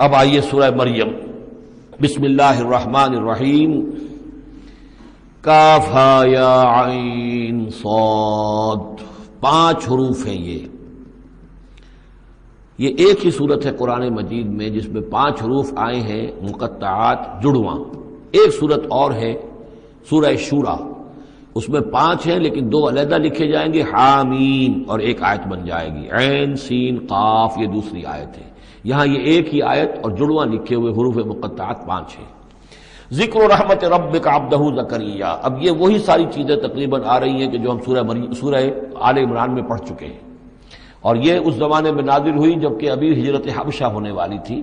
اب آئیے سورہ مریم، بسم اللہ الرحمن الرحیم، کاف ہا یا عین صاد، 5 حروف ہیں یہ ایک ہی صورت ہے قرآن مجید میں جس میں 5 حروف آئے ہیں مقطعات جڑواں۔ ایک صورت اور ہے سورہ شورا، اس میں 5 ہیں لیکن 2 علیحدہ لکھے جائیں گے، حامیم، اور ایک آیت بن جائے گی، عین سین قاف، یہ دوسری آیت ہے۔ یہاں یہ ایک ہی آیت اور جڑواں لکھے ہوئے حروف مقطعات 5 ہیں۔ ذکر رحمت ربک عبدہ زکریا، اب یہ وہی ساری چیزیں تقریباً آ رہی ہیں کہ جو ہم سورہ آل عمران میں پڑھ چکے ہیں، اور یہ اس زمانے میں نازل ہوئی جبکہ ابھی ہجرت حبشہ ہونے والی تھی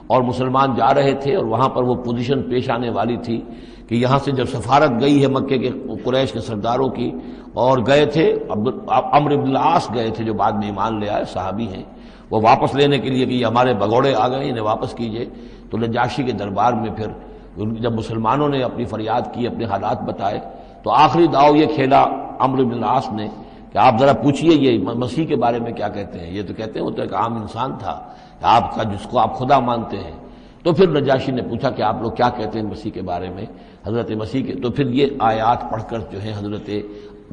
اور مسلمان جا رہے تھے، اور وہاں پر وہ پوزیشن پیش آنے والی تھی کہ یہاں سے جب سفارت گئی ہے مکے کے قریش کے سرداروں کی، اور گئے تھے عمرو بن العاص گئے تھے جو بعد میں ایمان لے آئے، صحابی ہیں، وہ واپس لینے کے لیے کہ یہ ہمارے بگوڑے آ گئے، انہیں واپس کیجئے۔ تو نجاشی کے دربار میں پھر جب مسلمانوں نے اپنی فریاد کی، اپنے حالات بتائے، تو آخری داؤ یہ کھیلا عمرو بن العاص نے کہ آپ ذرا پوچھئے یہ مسیح کے بارے میں کیا کہتے ہیں۔ یہ تو کہتے ہیں وہ تو ایک عام انسان تھا آپ کا جس کو آپ خدا مانتے ہیں۔ تو پھر نجاشی نے پوچھا کہ آپ لوگ کیا کہتے ہیں مسیح کے بارے میں، حضرت مسیح کے، تو پھر یہ آیات پڑھ کر جو ہے حضرت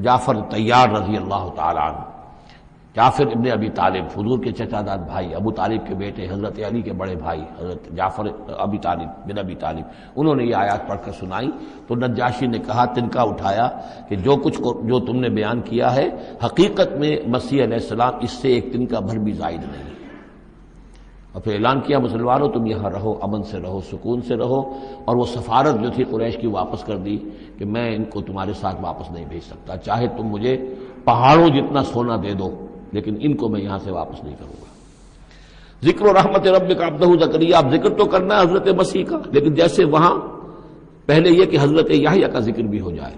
جعفر طیار رضی اللہ تعالیٰ عنہ، جعفر ابن ابی طالب، حضور کے چچا داد بھائی، ابو طالب کے بیٹے، حضرت علی کے بڑے بھائی حضرت جعفر ابی طالب بن ابی طالب، انہوں نے یہ آیات پڑھ کر سنائی۔ تو نجاشی نے کہا، تنکا اٹھایا کہ جو تم نے بیان کیا ہے حقیقت میں مسیح علیہ السلام اس سے ایک تنکا بھر بھی زائد نہیں۔ اور پھر اعلان کیا، مسلمانوں تم یہاں رہو، امن سے رہو، سکون سے رہو، اور وہ سفارت جو تھی قریش کی واپس کر دی کہ میں ان کو تمہارے ساتھ واپس نہیں بھیج سکتا، چاہے تم مجھے پہاڑوں جتنا سونا دے دو لیکن ان کو میں یہاں سے واپس نہیں کروں گا۔ ذکر و رحمت ربک عبدہ زکریا، اب ذکر تو کرنا ہے حضرت مسیح کا، لیکن جیسے وہاں پہلے یہ کہ حضرت یحییٰ کا ذکر بھی ہو جائے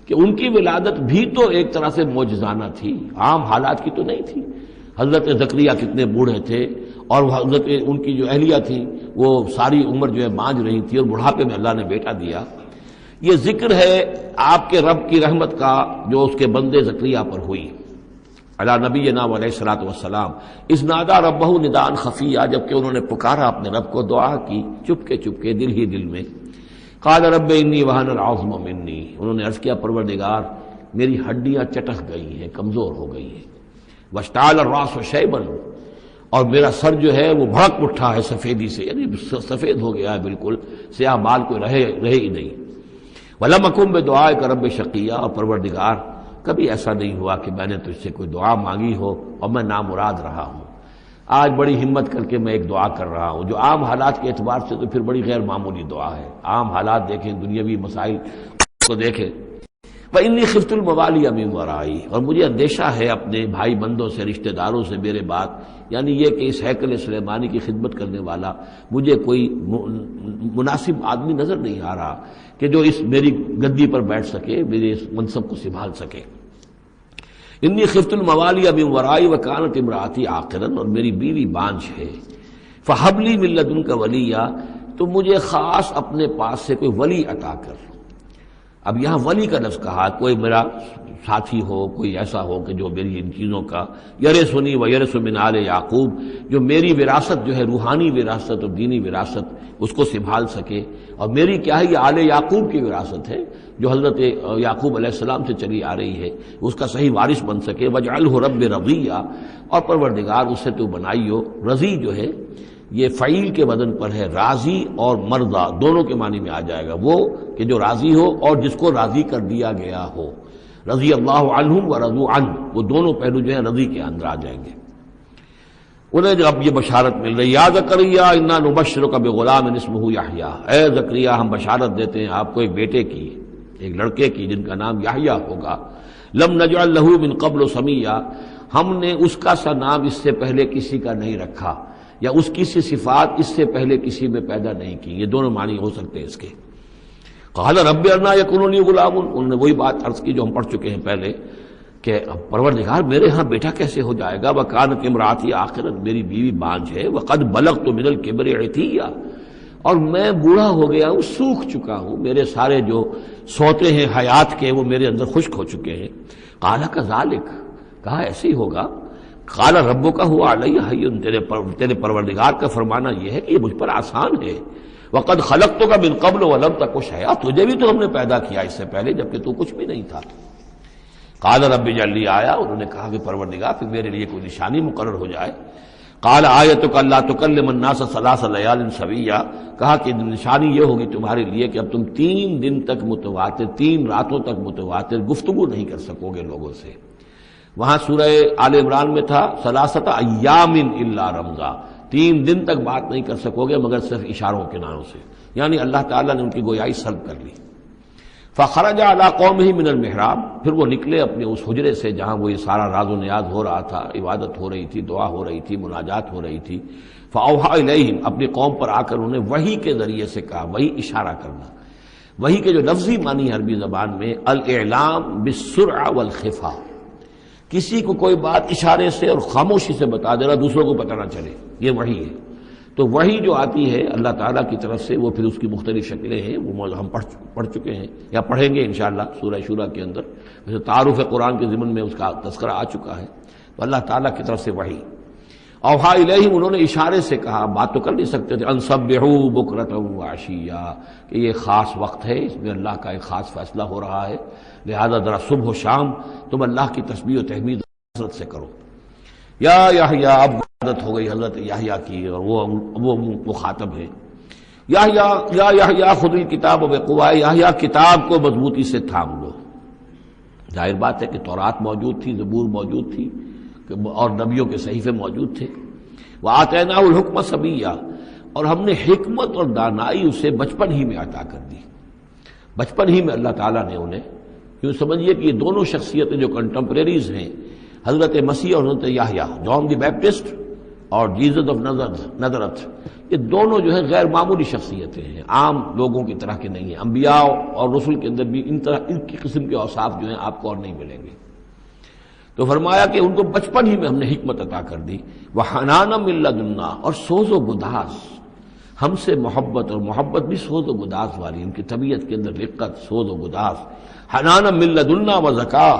کہ ان کی ولادت بھی تو ایک طرح سے معجزانہ تھی، عام حالات کی تو نہیں تھی۔ حضرت زکریا کتنے بوڑھے تھے، اور حضرت ان کی جو اہلیہ تھی وہ ساری عمر جو ہے بانجھ رہی تھی، اور بڑھاپے میں اللہ نے بیٹا دیا۔ یہ ذکر ہے آپ کے رب کی رحمت کا جو اس کے بندے زکریا پر ہوئی، علی نبینا علیہ الصلوۃ والسلام، اذ نادى ربہ نداء خفیا، جبکہ انہوں نے پکارا اپنے رب کو، دعا کی چپکے چپکے دل ہی دل میں۔ قال رب انی وہن العظم منی، انہوں نے عرض کیا پروردگار میری ہڈیاں چٹک گئی ہیں، کمزور ہو گئی ہیں، واشتعل الراس شیبا، اور میرا سر جو ہے وہ بھڑک اٹھا ہے سفیدی سے، یعنی سفید ہو گیا ہے بالکل، سیاہ بال کوئی رہے ہی نہیں۔ ولم اکن بدعائک رب شقیا، اور پروردگار کبھی ایسا نہیں ہوا کہ میں نے تجھ سے کوئی دعا مانگی ہو اور میں نامراد رہا ہوں۔ آج بڑی ہمت کر کے میں ایک دعا کر رہا ہوں جو عام حالات کے اعتبار سے تو پھر بڑی غیر معمولی دعا ہے، عام حالات دیکھیں، دنیاوی مسائل کو دیکھیں۔ وَإِنِّي خِفْتُ الْمَوَالِيَ مِن وَرَائِي، اور مجھے اندیشہ ہے اپنے بھائی بندوں سے، رشتہ داروں سے میرے بعد، یعنی یہ کہ اس ہیکل سلیمانی کی خدمت کرنے والا مجھے کوئی مناسب آدمی نظر نہیں آ رہا کہ جو اس میری گدی پر بیٹھ سکے، میرے اس منصب کو سنبھال سکے۔ انی خفت الموالی من ورائی وکانت امراتی عاقرا، اور میری بیوی بانجھ ہے، فہب لی من لدنک ولیا، تو مجھے خاص اپنے پاس سے کوئی ولی عطا کر۔ اب یہاں ولی کا لفظ کہا، کوئی میرا ساتھی ہو، کوئی ایسا ہو کہ جو میری ان چیزوں کا یرثنی و یرث من آل یعقوب، جو میری وراثت جو ہے روحانی وراثت اور دینی وراثت اس کو سنبھال سکے، اور میری کیا ہے یہ آل یعقوب کی وراثت ہے جو حضرت یعقوب علیہ السلام سے چلی آ رہی ہے، اس کا صحیح وارث بن سکے۔ وجعلہ رب رضیہ، اور پروردگار اس سے تو بنائیو، رضی جو ہے یہ فعیل کے وزن پر ہے، راضی اور مرضی دونوں کے معنی میں آ جائے گا، وہ کہ جو راضی ہو اور جس کو راضی کر دیا گیا ہو، رضی اللہ عنہم ورضوا عنہ، وہ دونوں پہلو جو ہیں رضی کے اندر آ جائیں گے۔ انہیں جب اب یہ بشارت مل رہی، یا زکریا انا نبشرک بغلام اسمہ یحییٰ، اے زکریا ہم بشارت دیتے ہیں آپ کو ایک بیٹے کی، ایک لڑکے کی جن کا نام یحییٰ ہوگا، لم نجعل لہ من قبل سمیہ، ہم نے اس کا سا نام اس سے پہلے کسی کا نہیں رکھا، یا اس کی سی صفات اس سے پہلے کسی میں پیدا نہیں کی، یہ دونوں معنی ہو سکتے ہیں اس کے۔ قال رب انا یکون لی غلام، انہوں نے وہی بات عرض کی جو ہم پڑھ چکے ہیں پہلے کہ پروردگار میرے ہاں بیٹا کیسے ہو جائے گا، وکانت امراتی عاقرا، میری بیوی بانجھ ہے، وقد بلغت من الکبر عتیہ، اور میں بوڑھا ہو گیا ہوں، سوکھ چکا ہوں، میرے سارے جو سوتے ہیں حیات کے وہ میرے اندر خشک ہو چکے ہیں۔ قال کذالک، کہا ایسے ہی ہوگا، قال ربک هو علی ہین، تیرے پروردگار کا فرمانا یہ ہے کہ یہ مجھ پر آسان ہے، وقد خلقتک من قبل ولم تک شیئا، تجھے بھی تو ہم نے پیدا کیا اس سے پہلے جبکہ تو کچھ بھی نہیں تھا۔ قال رب اجعل لی آیا، انہوں نے کہا کہ پروردگار پھر میرے لیے کوئی نشانی مقرر ہو جائے۔ قال آیتک الا تکلم الناس ثلاث لیال سویا، کہا کہ نشانی یہ ہوگی تمہارے لیے کہ اب تم 3 دن تک متواتر، 3 راتوں تک متواتر گفتگو نہیں کر سکو گے لوگوں سے۔ وہاں سورہ آل عمران میں تھا ثلاثۃ ایام الا رمزا، 3 دن تک بات نہیں کر سکو گے مگر صرف اشاروں کے نام سے، یعنی اللہ تعالیٰ نے ان کی گویائی سلب کر لی۔ فخرج علی قومہ من المحراب، پھر وہ نکلے اپنے اس حجرے سے جہاں وہ یہ سارا راز و نیاز ہو رہا تھا، عبادت ہو رہی تھی، دعا ہو رہی تھی، مناجات ہو رہی تھی۔ فاوحی الیہم، اپنی قوم پر آ کر انہیں وحی کے ذریعے سے کہا، وحی اشارہ کرنا، وحی کے جو لفظی معنی عربی زبان میں الاعلام بالسرعہ والخفا، کسی کو کوئی بات اشارے سے اور خاموشی سے بتا دینا، دوسروں کو پتہ نہ چلے، یہ وحی ہے۔ تو وحی جو آتی ہے اللہ تعالیٰ کی طرف سے، وہ پھر اس کی مختلف شکلیں ہیں، وہ ہم پڑھ چکے ہیں یا پڑھیں گے انشاءاللہ سورہ شورى کے اندر، جیسے تعارف قرآن کے ضمن میں اس کا تذکرہ آ چکا ہے۔ تو اللہ تعالیٰ کی طرف سے وحی، اوحا الیہم، انہوں نے اشارے سے کہا، بات تو کر نہیں سکتے تھے، ان سبحوا بکرۃ وعشیا، کہ یہ خاص وقت ہے، اس میں اللہ کا ایک خاص فیصلہ ہو رہا ہے، لہذا ذرا صبح و شام تم اللہ کی تسبیح و تحمید حضرت سے کرو۔ یا یحییٰ، اب عادت ہو گئی حضرت یحییٰ کی، اور وہ مخاطب ہے، یا یحییٰ خذ الکتاب بقوہ، یحییٰ کتاب کو مضبوطی سے تھام لو۔ ظاہر بات ہے کہ تورات موجود تھی، زبور موجود تھی، اور نبیوں کے صحیفے موجود تھے۔ وآتیناہ الحکم صبیا، اور ہم نے حکمت اور دانائی اسے بچپن ہی میں عطا کر دی، بچپن ہی میں اللہ تعالیٰ نے انہیں، یوں سمجھیے کہ یہ دونوں شخصیتیں جو کنٹمپریریز ہیں، حضرت مسیح اور حضرت یحییٰ، جان دی بیپٹسٹ اور جیزس آف نزرت، یہ دونوں جو ہیں غیر معمولی شخصیتیں ہیں، عام لوگوں کی طرح کے نہیں ہیں۔ انبیاء اور رسل کے اندر بھی ان کی قسم کے اوصاف جو ہیں آپ کو اور نہیں ملیں گے۔ تو فرمایا کہ ان کو بچپن ہی میں ہم نے حکمت عطا کر دی، وحنانا من لدنا، اور سوز و گداز، ہم سے محبت، اور محبت بھی سوز و گداز والی، ان کی طبیعت کے اندر رقت، سوز و گداز، حنانا من لدنا وزکا،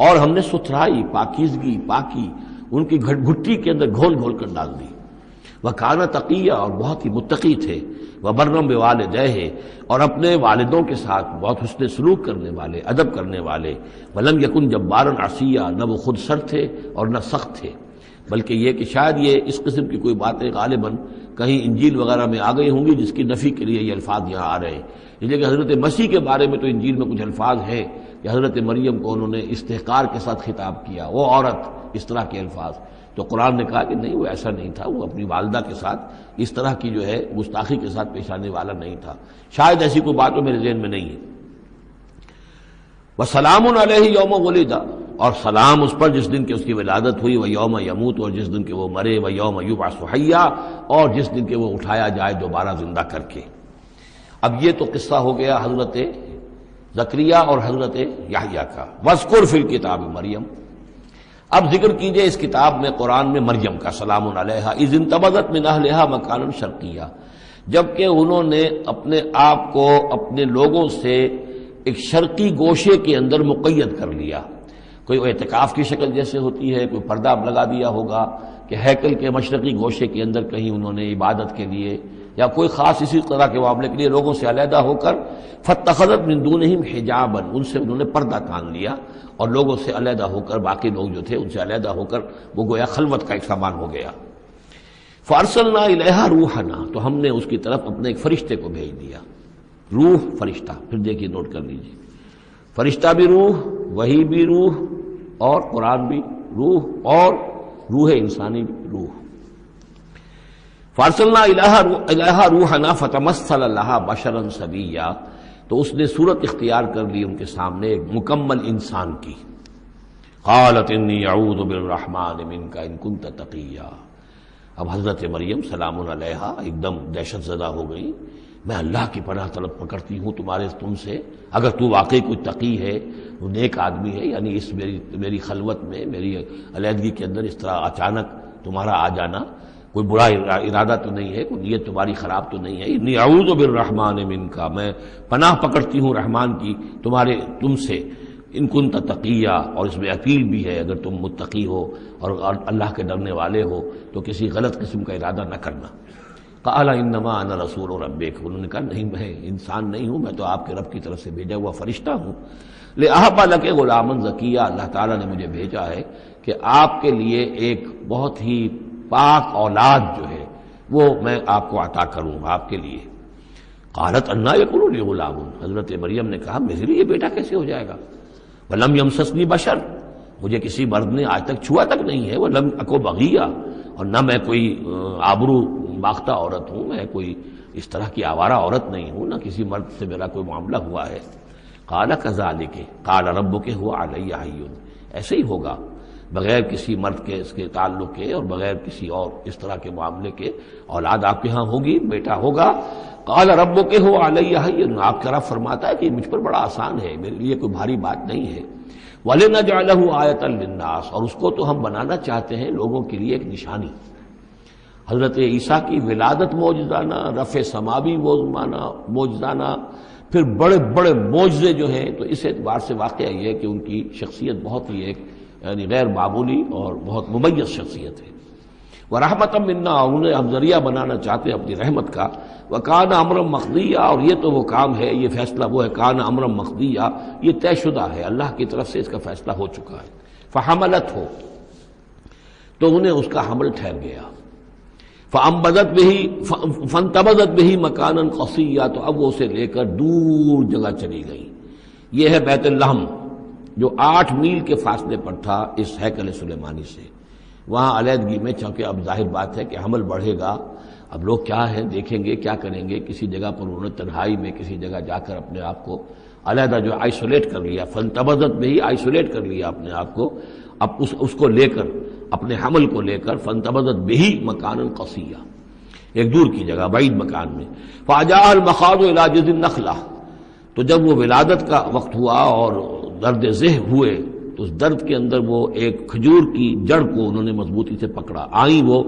اور ہم نے ستھرائی، پاکیزگی، پاکی ان کی گھٹی کے اندر گھول گھول کر ڈال دی۔ وکانا تقیہ، اور بہت ہی متقی تھے، وبرم بوالدیہ، اور اپنے والدوں کے ساتھ بہت حسن سلوک کرنے والے، ادب کرنے والے، ولم یکن جبارا عصیا، نہ وہ خود سر تھے اور نہ سخت تھے، بلکہ یہ کہ شاید یہ اس قسم کی کوئی باتیں غالباً کہیں انجیل وغیرہ میں آ گئی ہوں گی جس کی نفی کے لیے یہ الفاظ یہاں آ رہے ہیں، اس لیے کہ حضرت مسیح کے بارے میں تو انجیل میں کچھ الفاظ ہیں کہ حضرت مریم کو انہوں نے استحقار کے ساتھ خطاب کیا، وہ عورت، اس طرح کے الفاظ، تو قرآن نے کہا کہ نہیں، وہ ایسا نہیں تھا، وہ اپنی والدہ کے ساتھ اس طرح کی جو ہے گستاخی کے ساتھ پیش آنے والا نہیں تھا، شاید ایسی کوئی بات تو میرے ذہن میں نہیں ہے۔ وسلام علیہ یوم ولد، اور سلام اس پر جس دن کہ اس کی ولادت ہوئی، و یوم یموت، اور جس دن کہ وہ مرے، و یوم یبعث حیا، اور جس دن کہ وہ اٹھایا جائے دوبارہ زندہ کر کے۔ اب یہ تو قصہ ہو گیا حضرت زکریا اور حضرت یحییٰ کا۔ واذکر فی الکتاب مریم، اب ذکر کیجئے اس کتاب میں، قرآن میں، مریم کا، سلام علیہا اذ انتبذت من اہلہا مکانا شرقیہ، جبکہ انہوں نے اپنے آپ کو اپنے لوگوں سے ایک شرقی گوشے کے اندر مقید کر لیا، کوئی اعتکاف کی شکل جیسے ہوتی ہے، کوئی پردہ لگا دیا ہوگا کہ ہیکل کے مشرقی گوشے کے اندر کہیں انہوں نے عبادت کے لیے یا کوئی خاص اسی طرح کے معاملے کے لیے لوگوں سے علیحدہ ہو کر، فاتخذت من دونہم حجابا، ان سے انہوں نے پردہ تان لیا، اور لوگوں سے علیحدہ ہو کر، باقی لوگ جو تھے ان سے علیحدہ ہو کر وہ گویا خلوت کا ایک سامان ہو گیا۔ فارسلنا الیہا روحنا، تو ہم نے اس کی طرف اپنے ایک فرشتے کو بھیج دیا، روح فرشتہ، پھر دیکھیے نوٹ کر لیجیے، فرشتہ بھی روح، وحی بھی روح، اور قرآن بھی روح، اور روح انسانی بھی روح۔ فارسلنا الیہا روحنا فتمثل لہا بشرا سویا، تو اس نے صورت اختیار کر لی ان کے سامنے ایک مکمل انسان کی۔ قالت انی اعوذ بالرحمن منک ان کنت تقیا، اب حضرت مریم سلام علیہا ایک دم دہشت زدہ ہو گئی، میں اللہ کی پناہ طلب پکڑتی ہوں تم سے، اگر تو واقعی کوئی تقی ہے، وہ نیک آدمی ہے، یعنی اس میری خلوت میں، میری علیحدگی کے اندر اس طرح اچانک تمہارا آ جانا کوئی برا ارادہ تو نہیں ہے، کوئی نیت تمہاری خراب تو نہیں ہے، انی اعوذ بالرحمن منک، میں پناہ پکڑتی ہوں رحمان کی تم سے، ان کنت تقیہ، اور اس میں اپیل بھی ہے اگر تم متقی ہو اور اللہ کے ڈرنے والے ہو تو کسی غلط قسم کا ارادہ نہ کرنا۔ قال انما انا رسول ربک، انہوں نے کہا نہیں میں انسان نہیں ہوں، میں تو آپ کے رب کی طرف سے بھیجا ہوا فرشتہ ہوں۔ لأہب لک غلاما زکیہ، اللہ تعالیٰ نے مجھے بھیجا ہے کہ آپ کے لیے ایک بہت ہی پاک اولاد جو ہے وہ میں آپ کو عطا کروں آپ کے لیے۔ قالت انا یکون لی غلام، حضرت مریم نے کہا میرے لیے بیٹا کیسے ہو جائے گا؟ ولم یمسسنی بشر، مجھے کسی مرد نے آج تک چھوا تک نہیں ہے، ولم اکو بغیہ، اور نہ میں کوئی آبرو باختہ عورت ہوں، میں کوئی اس طرح کی آوارہ عورت نہیں ہوں، نہ کسی مرد سے میرا کوئی معاملہ ہوا ہے۔ قال کذالک قال ربک هو علی حی، ایسے ہی ہوگا بغیر کسی مرد کے اس کے تعلق کے اور بغیر کسی اور اس طرح کے معاملے کے اولاد آپ کے ہاں ہوگی، بیٹا ہوگا۔ قال ربک هو علی حی، آپ کا رب فرماتا ہے کہ مجھ پر بڑا آسان ہے، میرے لیے کوئی بھاری بات نہیں ہے۔ وَلِنَجْعَلَهُ آیَةً لِلنَّاسِ، اور اس کو تو ہم بنانا چاہتے ہیں لوگوں کے لیے ایک نشانی۔ حضرت عیسیٰ کی ولادت معجزانہ، رفع سماوی معجزانہ، پھر بڑے بڑے معجزے جو ہیں، تو اس اعتبار سے واقعہ یہ ہے کہ ان کی شخصیت بہت ہی ایک یعنی غیر معمولی اور بہت ممیز شخصیت ہے۔ وَرَحْمَةً مِنَّا، انہیں ہم ذریعہ بنانا چاہتے ہیں اپنی رحمت کا۔ وَكَانَ أَمْرًا مَقْضِيًّا، اور یہ تو وہ کام ہے، یہ فیصلہ وہ ہے، کان امرا مقضیہ، یہ طے شدہ ہے، اللہ کی طرف سے اس کا فیصلہ ہو چکا ہے۔ فَحَمَلَتْهُ، تو انہیں اس کا حمل ٹھہر گیا۔ فَانْتَبَذَتْ بِهِ مَكَانًا قَصِيًّا، تو اب وہ اسے لے کر دور جگہ چلی گئی۔ یہ ہے بیت اللحم جو 8 میل کے فاصلے پر تھا اس ہیکل سلیمانی سے۔ وہاں علیحدگی میں، چونکہ اب ظاہر بات ہے کہ حمل بڑھے گا، اب لوگ کیا ہے دیکھیں گے، کیا کریں گے، کسی جگہ پر انہوں نے تنہائی میں کسی جگہ جا کر اپنے آپ کو علیحدہ جو آئسولیٹ کر لیا، فانتبذت میں ہی آئسولیٹ کر لیا اپنے آپ کو، اب اس کو لے کر، اپنے حمل کو لے کر، فانتبذت بہ مکانا قصیا، ایک دور کی جگہ بعید مکان میں۔ فاجاء المخاض الی جذع النخلہ، تو جب وہ ولادت کا وقت ہوا اور درد ذہ ہوئے تو اس درد کے اندر وہ ایک کھجور کی جڑ کو انہوں نے مضبوطی سے پکڑا، آئیں وہ،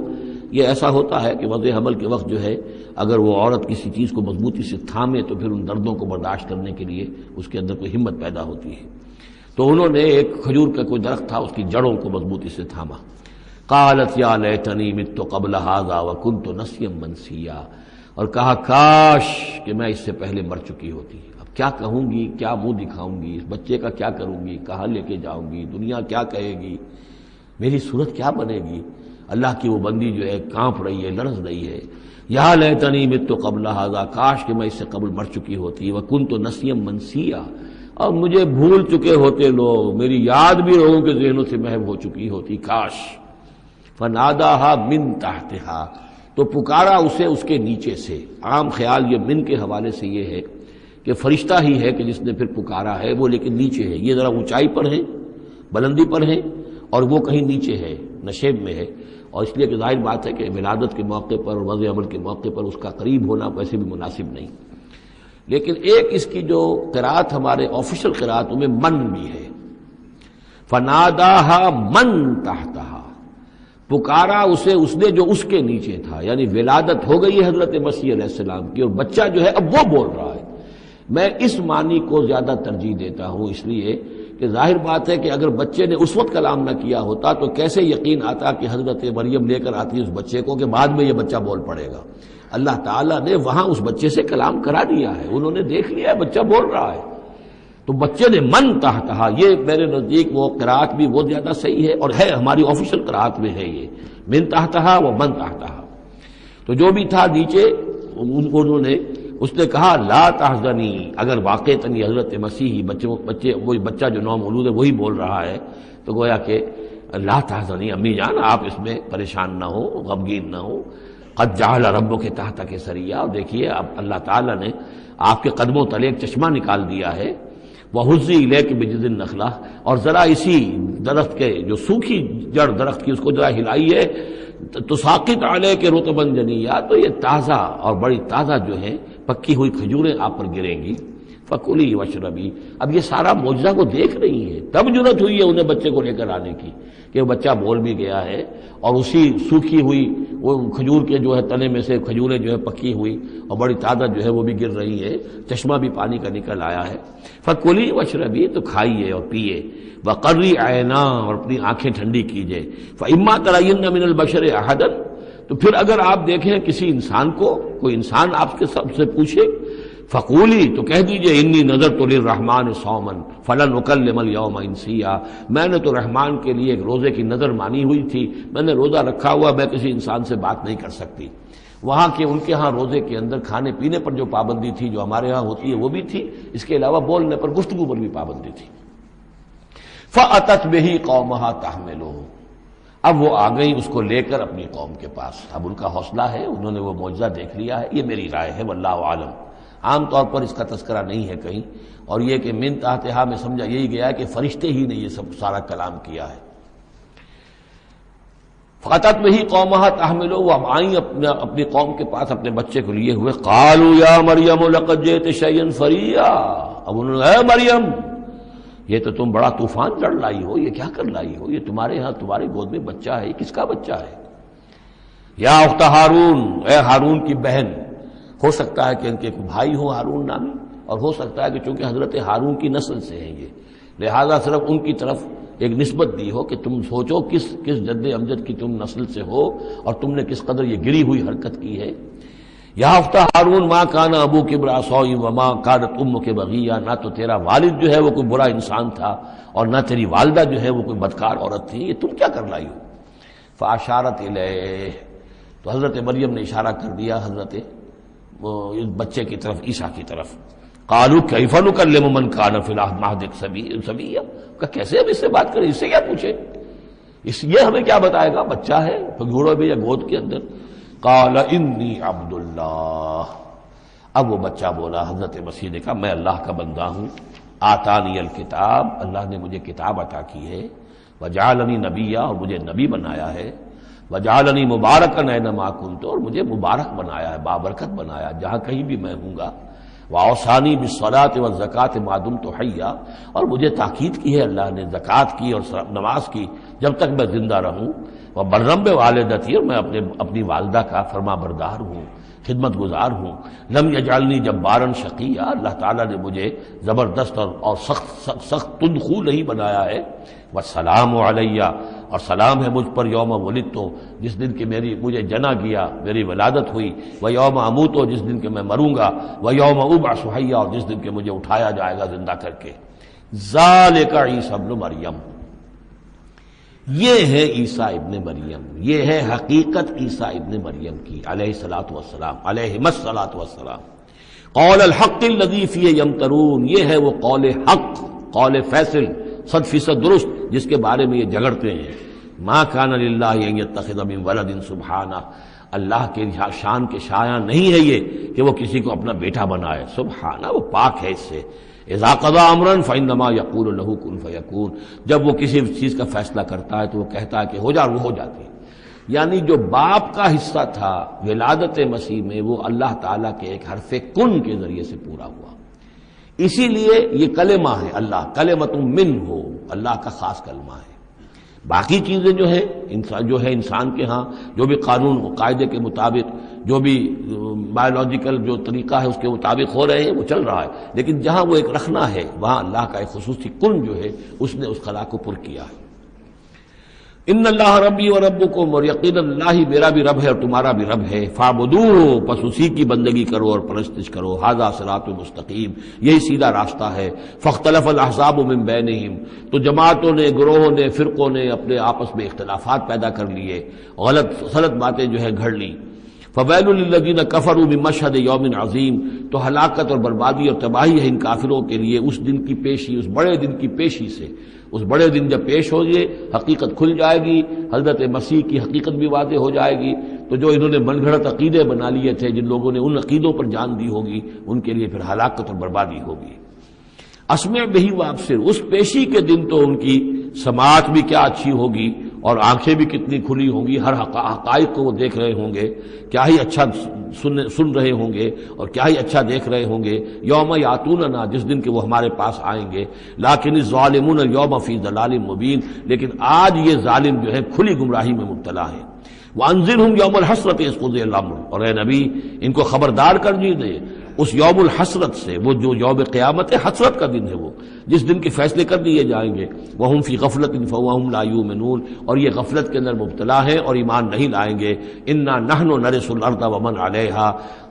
یہ ایسا ہوتا ہے کہ وضع حمل کے وقت جو ہے اگر وہ عورت کسی چیز کو مضبوطی سے تھامے تو پھر ان دردوں کو برداشت کرنے کے لیے اس کے اندر کوئی ہمت پیدا ہوتی ہے، تو انہوں نے ایک کھجور کا کوئی درخت تھا، اس کی جڑوں کو مضبوطی سے تھاما۔ قالت یا لیتنی مت قبل ھذا وکنت نسیا منسیا، اور کہا کاش کہ میں اس سے پہلے مر چکی ہوتی، اب کیا کہوں گی، کیا منہ دکھاؤں گی، اس بچے کا کیا کروں گی، کہاں لے کے جاؤں گی، دنیا کیا کہے گی، میری صورت کیا بنے گی۔ اللہ کی وہ بندی جو ہے کانپ رہی ہے، لرز رہی ہے۔ یا لیتنی مت قبل ھذا، کاش کہ میں اس سے قبل مر چکی ہوتی، وکنت نسیا منسیا، اور مجھے بھول چکے ہوتے لوگ، میری یاد بھی لوگوں کے ذہنوں سے محو ہو چکی ہوتی، کاش۔ فناداہا من تحتہا، تو پکارا اسے اس کے نیچے سے۔ عام خیال یہ من کے حوالے سے یہ ہے کہ فرشتہ ہی ہے کہ جس نے پھر پکارا ہے، وہ لیکن نیچے ہے، یہ ذرا اونچائی پر ہے، بلندی پر ہے، اور وہ کہیں نیچے ہے، نشیب میں ہے، اور اس لیے کہ ظاہر بات ہے کہ ولادت کے موقع پر اور وضع عمل کے موقع پر اس کا قریب ہونا ویسے بھی مناسب نہیں۔ لیکن ایک اس کی جو قرات ہمارے آفیشل قراتوں میں من بھی ہے، فناداہا من تحتہا، پکارا اسے اس نے جو اس کے نیچے تھا، یعنی ولادت ہو گئی ہے حضرت مسیح علیہ السلام کی، اور بچہ جو ہے اب وہ بول رہا ہے۔ میں اس معنی کو زیادہ ترجیح دیتا ہوں، اس لیے کہ ظاہر بات ہے کہ اگر بچے نے اس وقت کلام نہ کیا ہوتا تو کیسے یقین آتا کہ حضرت مریم لے کر آتی اس بچے کو کہ بعد میں یہ بچہ بول پڑے گا۔ اللہ تعالیٰ نے وہاں اس بچے سے کلام کرا دیا ہے، انہوں نے دیکھ لیا ہے بچہ بول رہا ہے، تو بچے نے من تحتہا، یہ میرے نزدیک وہ قرات بھی وہ زیادہ صحیح ہے، اور ہے ہماری آفیشل قرات میں ہے یہ من تحتہا و من تحتہا۔ تو جو بھی تھا نیچے، انہوں نے، اس نے کہا لا تحزنی، اگر واقعتاً یہ حضرت مسیحی بچے وہی بچہ جو نو مولود ہے وہی بول رہا ہے، تو گویا کہ لا تحزنی، امی جان آپ اس میں پریشان نہ ہو، غمگین نہ ہو، قد جعل ربک تحتک سریا، دیکھیے اب اللہ تعالیٰ نے آپ کے قدموں تلے ایک چشمہ نکال دیا ہے، وَهُزِّي إِلَيْكِ بِجِذْعِ النَّخْلَةِ، اور ذرا اسی درخت کے جو سوکھی جڑ درخت کی اس کو ذرا ہلائیے، تُسَاقِطْ عَلَيْكِ رُطْبًا جَنِيًّا، تو یہ تازہ اور بڑی تازہ جو ہے پکی ہوئی کھجوریں آپ پر گریں گی۔ فکلی واشربی. اب یہ سارا معجزہ کو دیکھ رہی ہے، تب جرأت ہوئی ہے انہیں بچے کو لے کر آنے کی کہ وہ بچہ بول بھی گیا ہے، اور اسی سوکھی ہوئی وہ کھجور کے جو ہے تنے میں سے کھجوریں جو ہے پکی ہوئی اور بڑی تعداد جو ہے وہ بھی گر رہی ہے، چشمہ بھی پانی کا نکل آیا ہے. فکلی واشربی، تو کھائیے اور پیئے، وقری عینا، اور اپنی آنکھیں ٹھنڈی کیجئے. فاما ترین من البشر احدا، تو پھر اگر آپ دیکھیں کسی انسان کو، کوئی انسان آپ کے سب سے پوچھے، فقولی، تو کہہ دیجئے انی نذرت للرحمن صوما فلن اکلم اليوم انسیا، میں نے تو رحمان کے لیے ایک روزے کی نظر مانی ہوئی تھی، میں نے روزہ رکھا ہوا، میں کسی انسان سے بات نہیں کر سکتی. وہاں کے ان کے ہاں روزے کے اندر کھانے پینے پر جو پابندی تھی جو ہمارے ہاں ہوتی ہے وہ بھی تھی، اس کے علاوہ بولنے پر، گفتگو پر بھی پابندی تھی. فأتت به قومها تحملہ، اب وہ آ گئی اس کو لے کر اپنی قوم کے پاس. اب ان کا حوصلہ ہے، انہوں نے وہ معجزہ دیکھ لیا ہے. یہ میری رائے ہے، واللہ عالم. عام طور پر اس کا تذکرہ نہیں ہے کہیں، اور یہ کہ من تحتہا میں سمجھا یہی گیا ہے کہ فرشتے ہی نے یہ سب سارا کلام کیا ہے. فأتت به قومها تحملہ، وہ اب آئیں اپنی قوم کے پاس اپنے بچے کو لیے ہوئے. قالوا یا مریم لقد جئت شیئا فریا، اب انہوں نے، اے مریم یہ تو تم بڑا طوفان چڑھ لائی ہو، یہ کیا کر لائی ہو، یہ تمہارے ہاں تمہاری گود میں بچہ ہے، یہ کس کا بچہ ہے؟ یا اخت ہارون، اے ہارون کی بہن. ہو سکتا ہے کہ ان کے بھائی ہوں ہارون نامی، اور ہو سکتا ہے کہ چونکہ حضرت ہارون کی نسل سے ہیں یہ، لہذا صرف ان کی طرف ایک نسبت دی ہو کہ تم سوچو کس جد امجد کی تم نسل سے ہو اور تم نے کس قدر یہ گری ہوئی حرکت کی ہے. یا اخت ہارون ما کان ابوک امرأ سوء وما کانت امک بغیہ، نہ تو تیرا والد جو ہے وہ کوئی برا انسان تھا اور نہ تیری والدہ جو ہے وہ کوئی بدکار عورت تھی، یہ تم کیا کر لائی ہو؟ فاشارت الیہ، تو حضرت مریم نے اشارہ کر دیا حضرت اس بچے کی طرف، عیسیٰ کی طرف. قالوا کیف نکلم من کان فی المہد صبیا، کہ کیسے ہم اس سے بات کریں، اس سے کیا پوچھیں، یہ ہمیں کیا بتائے گا، بچہ ہے گھوڑے میں یا گود کے اندر. قال انی عبد اللہ، اب وہ بچہ بولا، حضرت مسیح نے کہا میں اللہ کا بندہ ہوں. آتانی الکتاب، اللہ نے مجھے کتاب عطا کی ہے. وجعلنی نبیا، اور مجھے نبی بنایا ہے. وجعلنی مبارکا اینما کنت، اور مجھے مبارک بنایا ہے، بابرکت بنایا جہاں کہیں بھی میں ہوں گا. واوصانی بالصلاۃ والزکاۃ ما دمت حیا، اور مجھے تاکید کی ہے اللہ نے زکوٰۃ کی اور نماز کی جب تک میں زندہ رہوں. وبرم بوالدتی، اور میں اپنی والدہ کا فرما بردار ہوں، خدمت گزار ہوں. لم یجعلنی جبارا شقیا، اللہ تعالیٰ نے مجھے زبردست اور سخت تندخو نہیں بنایا ہے. والسلام علیہ، اور سلام ہے مجھ پر یوم ولدت، جس دن کہ مجھے جنا گیا، میری ولادت ہوئی. ویوم اموت، جس دن کہ میں مروں گا. ویوم ابعث حیا، اور جس دن کہ مجھے اٹھایا جائے گا زندہ کر کے. ذالک عیسی ابن مریم، یہ ہے عیسیٰ ابن مریم، یہ ہے حقیقت عیسیٰ ابن مریم کی علیہ الصلاۃ والسلام، علیہم الصلاۃ والسلام. قول الحق الذی فیہ یمترون، یہ ہے وہ قول حق، قول فیصل 100% درست جس کے بارے میں یہ جھگڑتے ہیں. ما کان للہ ان یتخذ من ولد سبحانہ، اللہ کے شان کے شایع نہیں ہے یہ کہ وہ کسی کو اپنا بیٹا بنائے، سبحانہ، وہ پاک ہے اس سے. اذا قضى امرا فانما يقول له كن فيكون، جب وہ کسی چیز کا فیصلہ کرتا ہے تو وہ کہتا ہے کہ ہو جا، وہ ہو جاتی ہے. یعنی جو باپ کا حصہ تھا ولادت مسیح میں، وہ اللہ تعالیٰ کے ایک حرف کن کے ذریعے سے پورا ہوا. اسی لیے یہ کلمہ ہے، اللہ کلمۃ منہ، اللہ کا خاص کلمہ ہے. باقی چیزیں جو ہے انسان کے ہاں جو بھی قانون و قاعدے کے مطابق، جو بھی بایولوجیکل جو طریقہ ہے اس کے مطابق ہو رہے ہیں، وہ چل رہا ہے. لیکن جہاں وہ ایک رکھنا ہے، وہاں اللہ کا ایک خصوصی کن جو ہے اس نے اس خلا کو پر کیا ہے. ان اللہ ربی و ربکم، اور یقینا اللہ میرا بھی رب ہے اور تمہارا بھی رب ہے. فاعبدوہ، پس اسی کی بندگی کرو اور پرستش کرو. ھذا صراط مستقیم، یہی سیدھا راستہ ہے. فاختلف الاحزاب من بینہم، تو جماعتوں نے، گروہوں نے، فرقوں نے اپنے آپس میں اختلافات پیدا کر لیے، غلط باتیں جو ہے گھڑ لی. فویل للذین کفروا من مشہد یوم عظیم، تو ہلاکت اور بربادی اور تباہی ہے ان کافروں کے لیے اس دن کی پیشی، اس بڑے دن کی پیشی سے. اس بڑے دن جب پیش ہو گئے، حقیقت کھل جائے گی، حضرت مسیح کی حقیقت بھی واضح ہو جائے گی. تو جو انہوں نے من گھڑت عقیدے بنا لیے تھے، جن لوگوں نے ان عقیدوں پر جان دی ہوگی، ان کے لیے پھر ہلاکت اور بربادی ہوگی. اسمع بہی وابصر، اس پیشی کے دن تو ان کی سماعت بھی کیا اچھی ہوگی اور آنکھیں بھی کتنی کھلی ہوں گی، ہر حقائق کو وہ دیکھ رہے ہوں گے، کیا ہی اچھا سن رہے ہوں گے اور کیا ہی اچھا دیکھ رہے ہوں گے۔ یوم یاتوننا، جس دن کہ وہ ہمارے پاس آئیں گے، لیکن الظالمون اليوم فی ضلال مبین، لیکن آج یہ ظالم جو ہے کھلی گمراہی میں مبتلا ہے۔ وانذرہم یوم الحسرۃ اذ قضی الامر، اور اے نبی ان کو خبردار کر دیجیے اس یوم الحسرت سے، وہ جو یوم قیامت ہے، حسرت کا دن ہے، وہ جس دن کے فیصلے کر دیے جائیں گے۔ وہم فی غفلۃ فہم لا یؤمنون، اور یہ غفلت کے اندر مبتلا ہیں اور ایمان نہیں لائیں گے۔ انا نحن نرث الارض ومن علیہا،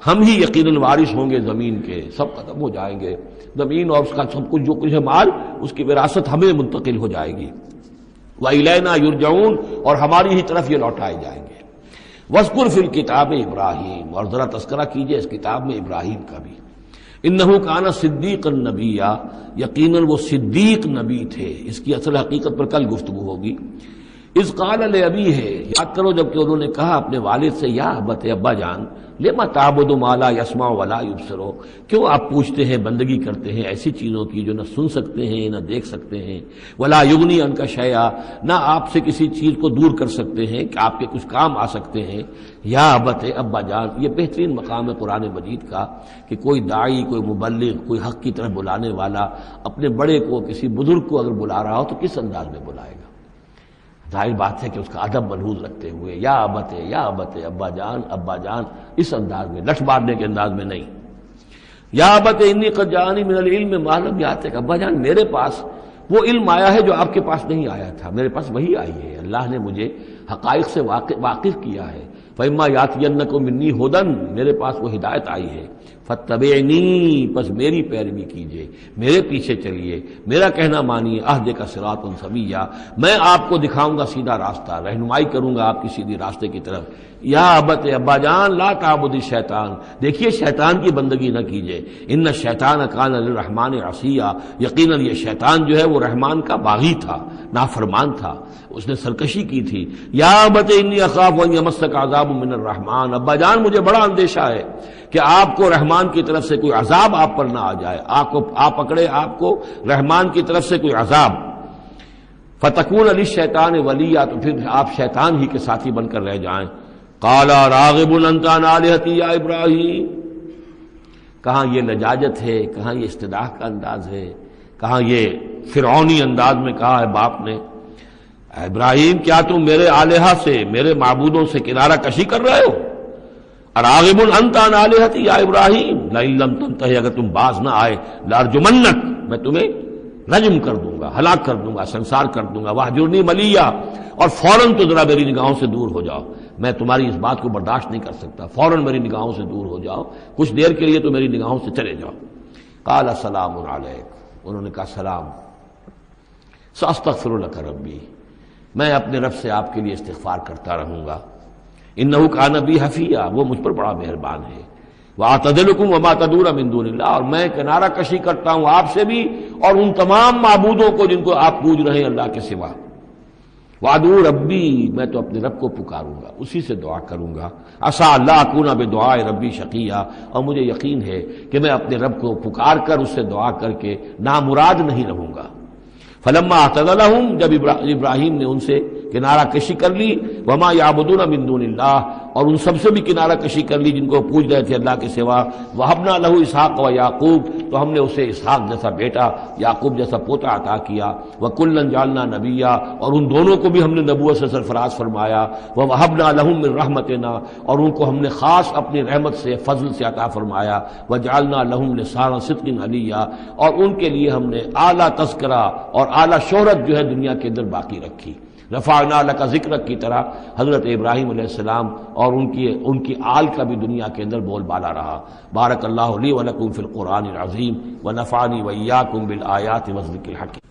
ہم ہی یقیناً وارث ہوں گے زمین کے، سب ختم ہو جائیں گے، زمین اور اس کا سب کچھ جو کچھ ہے مال، اس کی وراثت ہمیں منتقل ہو جائے گی۔ وإلینا یرجعون، اور ہماری ہی طرف یہ لوٹائے جائیں گے۔ وَاذْكُرْ فِي الْكِتَابِ ابراہیم، اور ذرا تذکرہ کیجئے اس کتاب میں ابراہیم کا بھی۔ انہو کان صدیقا نبیا، یقیناً وہ صدیق نبی تھے، اس کی اصل حقیقت پر کل گفتگو ہوگی۔ اذ قال لأبیہ، یاد کرو جب کہ انہوں نے کہا اپنے والد سے، یا ابت، ابا جان، لما تعبد ما لا يسمع ولا يبصر، کیوں آپ پوچھتے ہیں، بندگی کرتے ہیں ایسی چیزوں کی جو نہ سن سکتے ہیں نہ دیکھ سکتے ہیں، ولا یغنی عنک شیئا، نہ آپ سے کسی چیز کو دور کر سکتے ہیں کہ آپ کے کچھ کام آ سکتے ہیں۔ یا ابت، ابا جان، یہ بہترین مقام ہے قرآن مجید کا کہ کوئی داعی، کوئی مبلغ، کوئی حق کی طرف بلانے والا اپنے بڑے کو، کسی بزرگ کو اگر بلا رہا ہو تو کس انداز میں بلائے گا؟ ظاہر بات ہے کہ اس کا ادب ملحوظ رکھتے ہوئے، یا ابت، یا ابت، ابا جان، ابا جان، اس انداز میں، لٹ مارنے کے انداز میں نہیں۔ یا ابت انی قد جاءنی من العلم ما لم یاتک، ابا جان میرے پاس وہ علم آیا ہے جو آپ کے پاس نہیں آیا تھا، میرے پاس وہی آئی ہے، اللہ نے مجھے حقائق سے واقف کیا ہے۔ فإما یأتینکم منی ھدی، میرے پاس وہ ہدایت آئی ہے، فاتبعنی، پس میری پیروی کیجیے، میرے پیچھے چلیے، میرا کہنا مانیے، اہدک صراط سویا، میں آپ کو دکھاؤں گا سیدھا راستہ، رہنمائی کروں گا آپ کی سیدھی راستے کی طرف۔ یا ابت، ابا جان، لا تعبد الشیطان، دیکھیے شیطان کی بندگی نہ کیجیے، ان الشیطان کان للرحمن عصیا، یقیناً یہ شیطان جو ہے وہ رحمان کا باغی تھا، نافرمان تھا، اس نے سرکشی کی تھی۔ یا ابت انی اخاف ان یمسک عذاب من الرحمن، ابا جان مجھے بڑا اندیشہ ہے کہ آپ کو رحمان کی طرف سے کوئی عذاب آپ پر نہ آ جائے، آپ پکڑے آپ کو رحمان کی طرف سے کوئی عذاب۔ فتکون للشیطان ولیا، تو پھر آپ شیطان ہی کے ساتھی بن کر رہ جائیں۔ قال راغب انت عن آلہتی یا ابراہیم، کہاں یہ لجاجت ہے، کہاں یہ استدعاء کا انداز ہے، کہاں یہ فرعونی انداز میں کہا ہے باپ نے، ابراہیم کیا تم میرے آلہہ سے، میرے معبودوں سے کنارہ کشی کر رہے ہو؟ اراغب انت عن آلہتی یا ابراہیم لئن لم تنتہی، اگر تم باز نہ آئے، لارجمنک، میں تمہیں رجم کر دوں گا، ہلاک کر دوں گا، سنسار کر دوں گا، واہجرنی ملیا، اور فوراً تو ذرا میری نگاہوں سے دور ہو جاؤ، میں تمہاری اس بات کو برداشت نہیں کر سکتا، فوراً میری نگاہوں سے دور ہو جاؤ، کچھ دیر کے لیے تو میری نگاہوں سے چلے جاؤ۔ قال سلام علیک، انہوں نے کہا سلام، ساستغفر لک ربی، میں اپنے رب سے آپ کے لیے استغفار کرتا رہوں گا، انہ کان بی حفیہ، وہ مجھ پر بڑا مہربان ہے، وَأَعْتَزِلُكُمْ وَمَا تَدْعُونَ مِن دُونِ اللَّهِ، اور میں کنارہ کشی کرتا ہوں آپ سے بھی اور ان تمام معبودوں کو جن کو آپ پوج رہے ہیں اللہ کے سوا۔ وَأَدْعُو رَبِّي، میں تو اپنے رب کو پکاروں گا، اسی سے دعا کروں گا، عَسَىٰ أَلَّا أَكُونَ بِدُعَاءِ رَبِّي شَقِيًّا، اور مجھے یقین ہے کہ میں اپنے رب کو پکار کر اس سے دعا کر کے نامراد نہیں رہوں گا۔ فلما اعتزلهم، جب ابراہیم نے ان سے کنارہ کشی کر لی، وما یعبدون من دون اللہ، اور ان سب سے بھی کنارہ کشی کر لی جن کو پوج رہے تھے اللہ کے سوا، وہبنا لہ اسحاق و یعقوب، تو ہم نے اسے اسحاق جیسا بیٹا، یعقوب جیسا پوتا عطا کیا، وکلا جعلنا نبیا، اور ان دونوں کو بھی ہم نے نبوت سے سرفراز فرمایا، ووہبنا لہم من رحمتنا، اور ان کو ہم نے خاص اپنی رحمت سے، فضل سے عطا فرمایا، وجعلنا لہم لسان صدق علیا، اور ان کے لیے ہم نے اعلیٰ تذکرہ اور اعلیٰ شہرت جو ہے دنیا کے اندر باقی رکھی۔ رفعنا لک ذکرک کی طرح حضرت ابراہیم علیہ السلام اور ان کی آل کا بھی دنیا کے اندر بول بالا رہا۔ بارک اللہ لی ولکم فی القرآن العظیم ونفعنی وإیاکم بالآیات والذکر الحکیم۔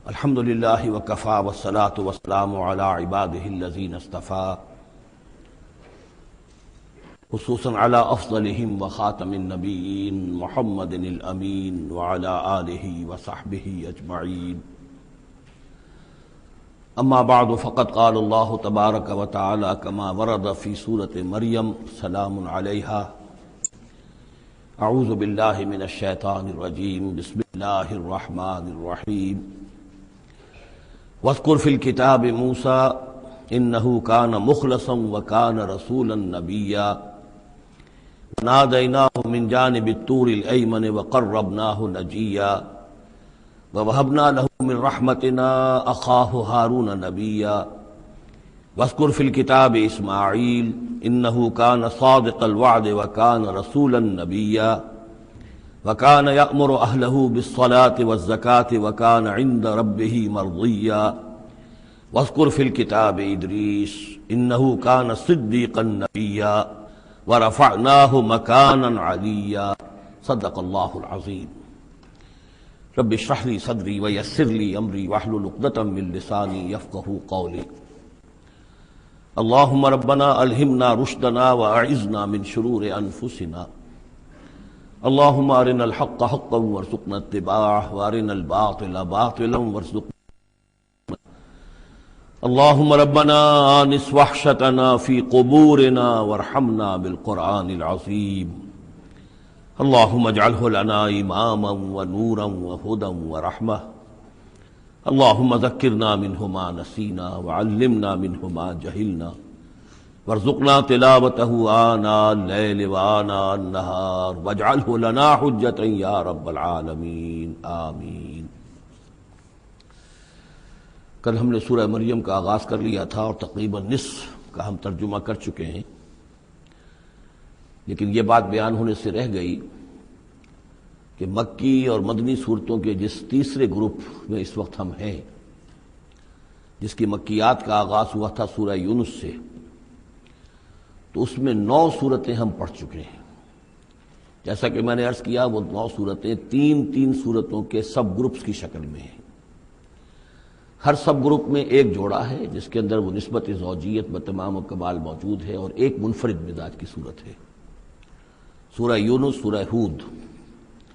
الحمد للہ وکفی والصلاة والسلام علی عبادہ الذین اصطفی، خصوصاً علی افضلہم وخاتم النبیین محمد الامین وعلی آلہ وصحبہ اجمعین۔ اما بعد فقد قال اللہ تبارک وتعالی کما ورد فی سورۃ مریم سلام علیہا، اعوذ باللہ من الشیطان الرجیم، بسم اللہ الرحمن الرحیم۔ واذکر فی الکتاب موسیٰ انہ کان مخلصا وکان رسولا نبیا نادیناہ من جانب الطور الایمن وقربناہ نجیا ووہبنا لہ من رحمتنا اخاہ ہارون نبیا واذکر فی الکتاب اسماعیل انہ کان صادق الوعد وکان رسولا نبیا وکان یأمر اہلہ بالصلاة والزکاة وکان عند ربہ مرضیا واذکر فی الکتاب ادریس انہ کان صدیقا نبیا ورفعناہ مکانا علیا صدق اللہ العظیم۔ رب اشرح لی صدری ویسر لی امری واحلل عقدۃ من لسانی یفقہوا قولی۔ اللہم ربنا الہمنا رشدنا واعذنا من شرور انفسنا، اللہم ارنا الحق حقا وارزقنا اتباعہ وارنا الباطل باطلا وارزقنا، اللہم ربنا آنس وحشتنا فی قبورنا وارحمنا بالقرآن العظیم، اللہم اجعلہ لنا اماما ونورا وہدا ورحمہ، اللہم ذکرنا منہ ما نسینا وعلمنا منہ ما جہلنا وارزقنا تلاوتہ آناء اللیل وآناء النہار واجعلہ لنا حجتا یا رب العالمین آمین۔ کل ہم نے سورہ مریم کا آغاز کر لیا تھا اور تقریباً نصف کا ہم ترجمہ کر چکے ہیں، لیکن یہ بات بیان ہونے سے رہ گئی کہ مکی اور مدنی صورتوں کے جس تیسرے گروپ میں اس وقت ہم ہیں، جس کی مکیات کا آغاز ہوا تھا سورہ یونس سے، تو اس میں 9 صورتیں ہم پڑھ چکے ہیں۔ جیسا کہ میں نے عرض کیا، وہ 9 صورتیں تین صورتوں کے سب گروپس کی شکل میں ہیں۔ ہر سب گروپ میں ایک جوڑا ہے جس کے اندر وہ نسبت زوجیت بتمام و کمال موجود ہے، اور ایک منفرد مزاج کی صورت ہے۔ سورہ یونس، سورہ ہود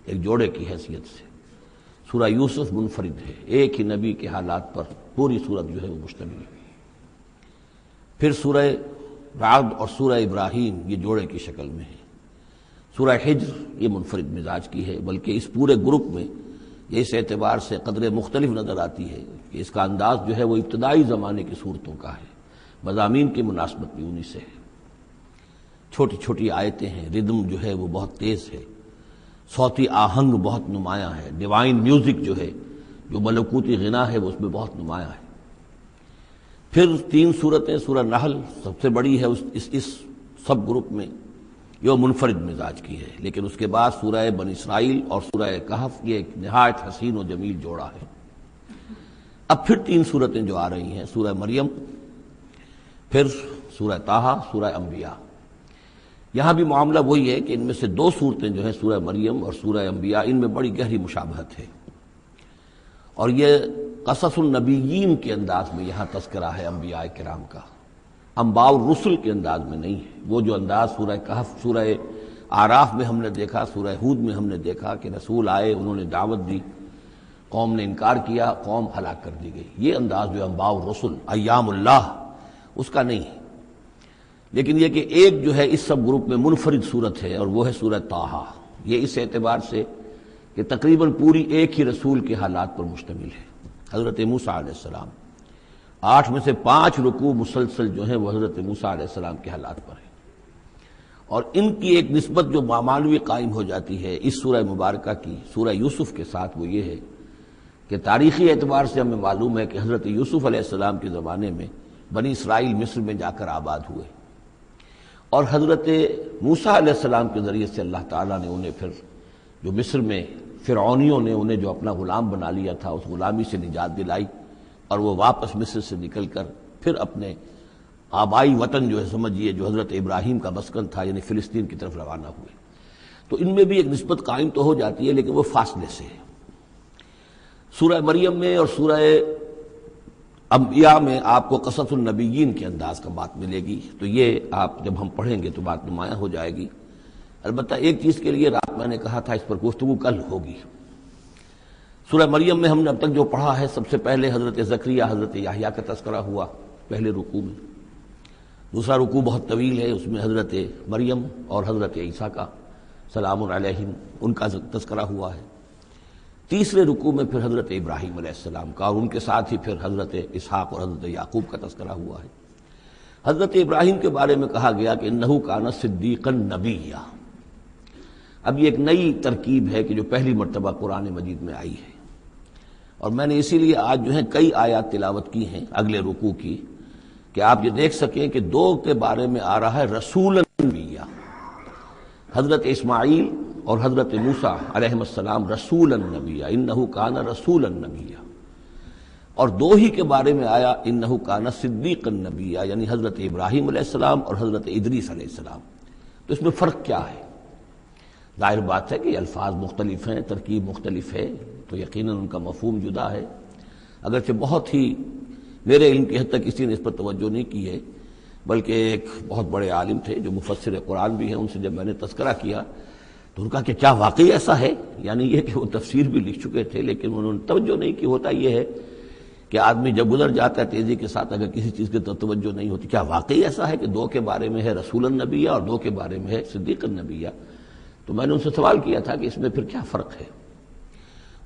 ایک جوڑے کی حیثیت سے، سورہ یوسف منفرد ہے، ایک ہی نبی کے حالات پر پوری صورت جو ہے وہ مشتمل ہے۔ پھر سورہ رعد اور سورہ ابراہیم یہ جوڑے کی شکل میں ہے۔ سورہ حجر یہ منفرد مزاج کی ہے، بلکہ اس پورے گروپ میں یہ اس اعتبار سے قدرے مختلف نظر آتی ہے کہ اس کا انداز جو ہے وہ ابتدائی زمانے کی صورتوں کا ہے، مضامین کی مناسبت بھی انہی سے ہے۔ چھوٹی چھوٹی آیتیں ہیں، ردم جو ہے وہ بہت تیز ہے، صوتی آہنگ بہت نمایاں ہے، ڈیوائن میوزک جو ہے، جو ملکوتی غنا ہے وہ اس میں بہت نمایاں ہے۔ پھر 3 صورتیں، سورہ نحل سب سے بڑی ہے اس سب گروپ میں، یہ منفرد مزاج کی ہے، لیکن اس کے بعد سورہ بنی اسرائیل اور سورہ کہف یہ ایک نہایت حسین و جمیل جوڑا ہے۔ اب پھر 3 صورتیں جو آ رہی ہیں، سورہ مریم، پھر سورہ طٰہٰ، سورہ انبیاء۔ یہاں بھی معاملہ وہی ہے کہ ان میں سے 2 صورتیں جو ہیں سورہ مریم اور سورہ انبیاء، ان میں بڑی گہری مشابہت ہے، اور یہ قصص النبیین کے انداز میں یہاں تذکرہ ہے انبیاء کرام کا، انباء الرسل کے انداز میں نہیں ہے۔ وہ جو انداز سورہ کہف، سورہ اعراف میں ہم نے دیکھا، سورہ ہود میں ہم نے دیکھا کہ رسول آئے، انہوں نے دعوت دی، قوم نے انکار کیا، قوم ہلاک کر دی گئی، یہ انداز جو انباء الرسل، ایام اللہ، اس کا نہیں ہے۔ لیکن یہ کہ ایک جو ہے اس سب گروپ میں منفرد صورت ہے، اور وہ ہے سورہ طٰہٰ۔ یہ اس اعتبار سے کہ تقریباً پوری ایک ہی رسول کے حالات پر مشتمل ہے، حضرت موسیٰ علیہ السلام۔ 8 میں سے 5 رکوع مسلسل جو ہیں وہ حضرت موسیٰ علیہ السلام کے حالات پر ہیں، اور ان کی ایک نسبت جو معنوی قائم ہو جاتی ہے اس سورہ مبارکہ کی سورہ یوسف کے ساتھ، وہ یہ ہے کہ تاریخی اعتبار سے ہمیں معلوم ہے کہ حضرت یوسف علیہ السلام کے زمانے میں بنی اسرائیل مصر میں جا کر آباد ہوئے، اور حضرت موسیٰ علیہ السلام کے ذریعے سے اللہ تعالیٰ نے انہیں پھر جو مصر میں فرعونیوں نے انہیں جو اپنا غلام بنا لیا تھا، اس غلامی سے نجات دلائی، اور وہ واپس مصر سے نکل کر پھر اپنے آبائی وطن جو ہے سمجھیے جو حضرت ابراہیم کا مسکن تھا یعنی فلسطین کی طرف روانہ ہوئے۔ تو ان میں بھی ایک نسبت قائم تو ہو جاتی ہے، لیکن وہ فاصلے سے ہے۔ سورہ مریم میں اور سورہ انبیاء میں آپ کو قصص النبیین کے انداز کا بات ملے گی، تو یہ آپ جب ہم پڑھیں گے تو بات نمایاں ہو جائے گی۔ البتہ ایک چیز کے لیے رات میں نے کہا تھا اس پر گفتگو کل ہوگی۔ سورہ مریم میں ہم نے اب تک جو پڑھا ہے، سب سے پہلے حضرت زکریا، حضرت یحییٰ کا تذکرہ ہوا پہلے رکوع میں۔ دوسرا رکوع بہت طویل ہے، اس میں حضرت مریم اور حضرت عیسیٰ کا سلام علیہم ان کا تذکرہ ہوا ہے۔ تیسرے رکوع میں پھر حضرت ابراہیم علیہ السلام کا اور ان کے ساتھ ہی پھر حضرت اسحاق اور حضرت یعقوب کا تذکرہ ہوا ہے۔ حضرت ابراہیم کے بارے میں کہا گیا کہ انہ کان صدیقا نبیّا۔ اب یہ ایک نئی ترکیب ہے کہ جو پہلی مرتبہ قرآن مجید میں آئی ہے، اور میں نے اسی لیے آج جو ہے کئی آیات تلاوت کی ہیں اگلے رکوع کی، کہ آپ یہ دیکھ سکیں کہ دو کے بارے میں آ رہا ہے رسول نبیّا، حضرت اسماعیل اور حضرت موسیٰ علیہ السلام رسول النبیّا، انہ کان رسول النبیّا، اور دو ہی کے بارے میں آیا انہ کان صدیق النبیّا، یعنی حضرت ابراہیم علیہ السلام اور حضرت ادریس علیہ السلام۔ تو اس میں فرق کیا ہے؟ ظاہر بات ہے کہ الفاظ مختلف ہیں، ترکیب مختلف ہے، تو یقیناً ان کا مفہوم جدا ہے، اگرچہ بہت ہی میرے علم کی حد تک کسی نے اس پر توجہ نہیں کی ہے، بلکہ ایک بہت بڑے عالم تھے جو مفسر قرآن بھی ہیں، ان سے جب میں نے تذکرہ کیا تو ان کا کہ کیا واقعی ایسا ہے؟ یعنی یہ کہ وہ تفسیر بھی لکھ چکے تھے لیکن انہوں نے توجہ نہیں کی۔ ہوتا یہ ہے کہ آدمی جب گزر جاتا ہے تیزی کے ساتھ، اگر کسی چیز کی توجہ نہیں ہوتی، کیا واقعی ایسا ہے کہ دو کے بارے میں ہے رسول النبیّا اور دو کے بارے میں ہے صدیق النبیّا؟ تو میں نے ان سے سوال کیا تھا کہ اس میں پھر کیا فرق ہے۔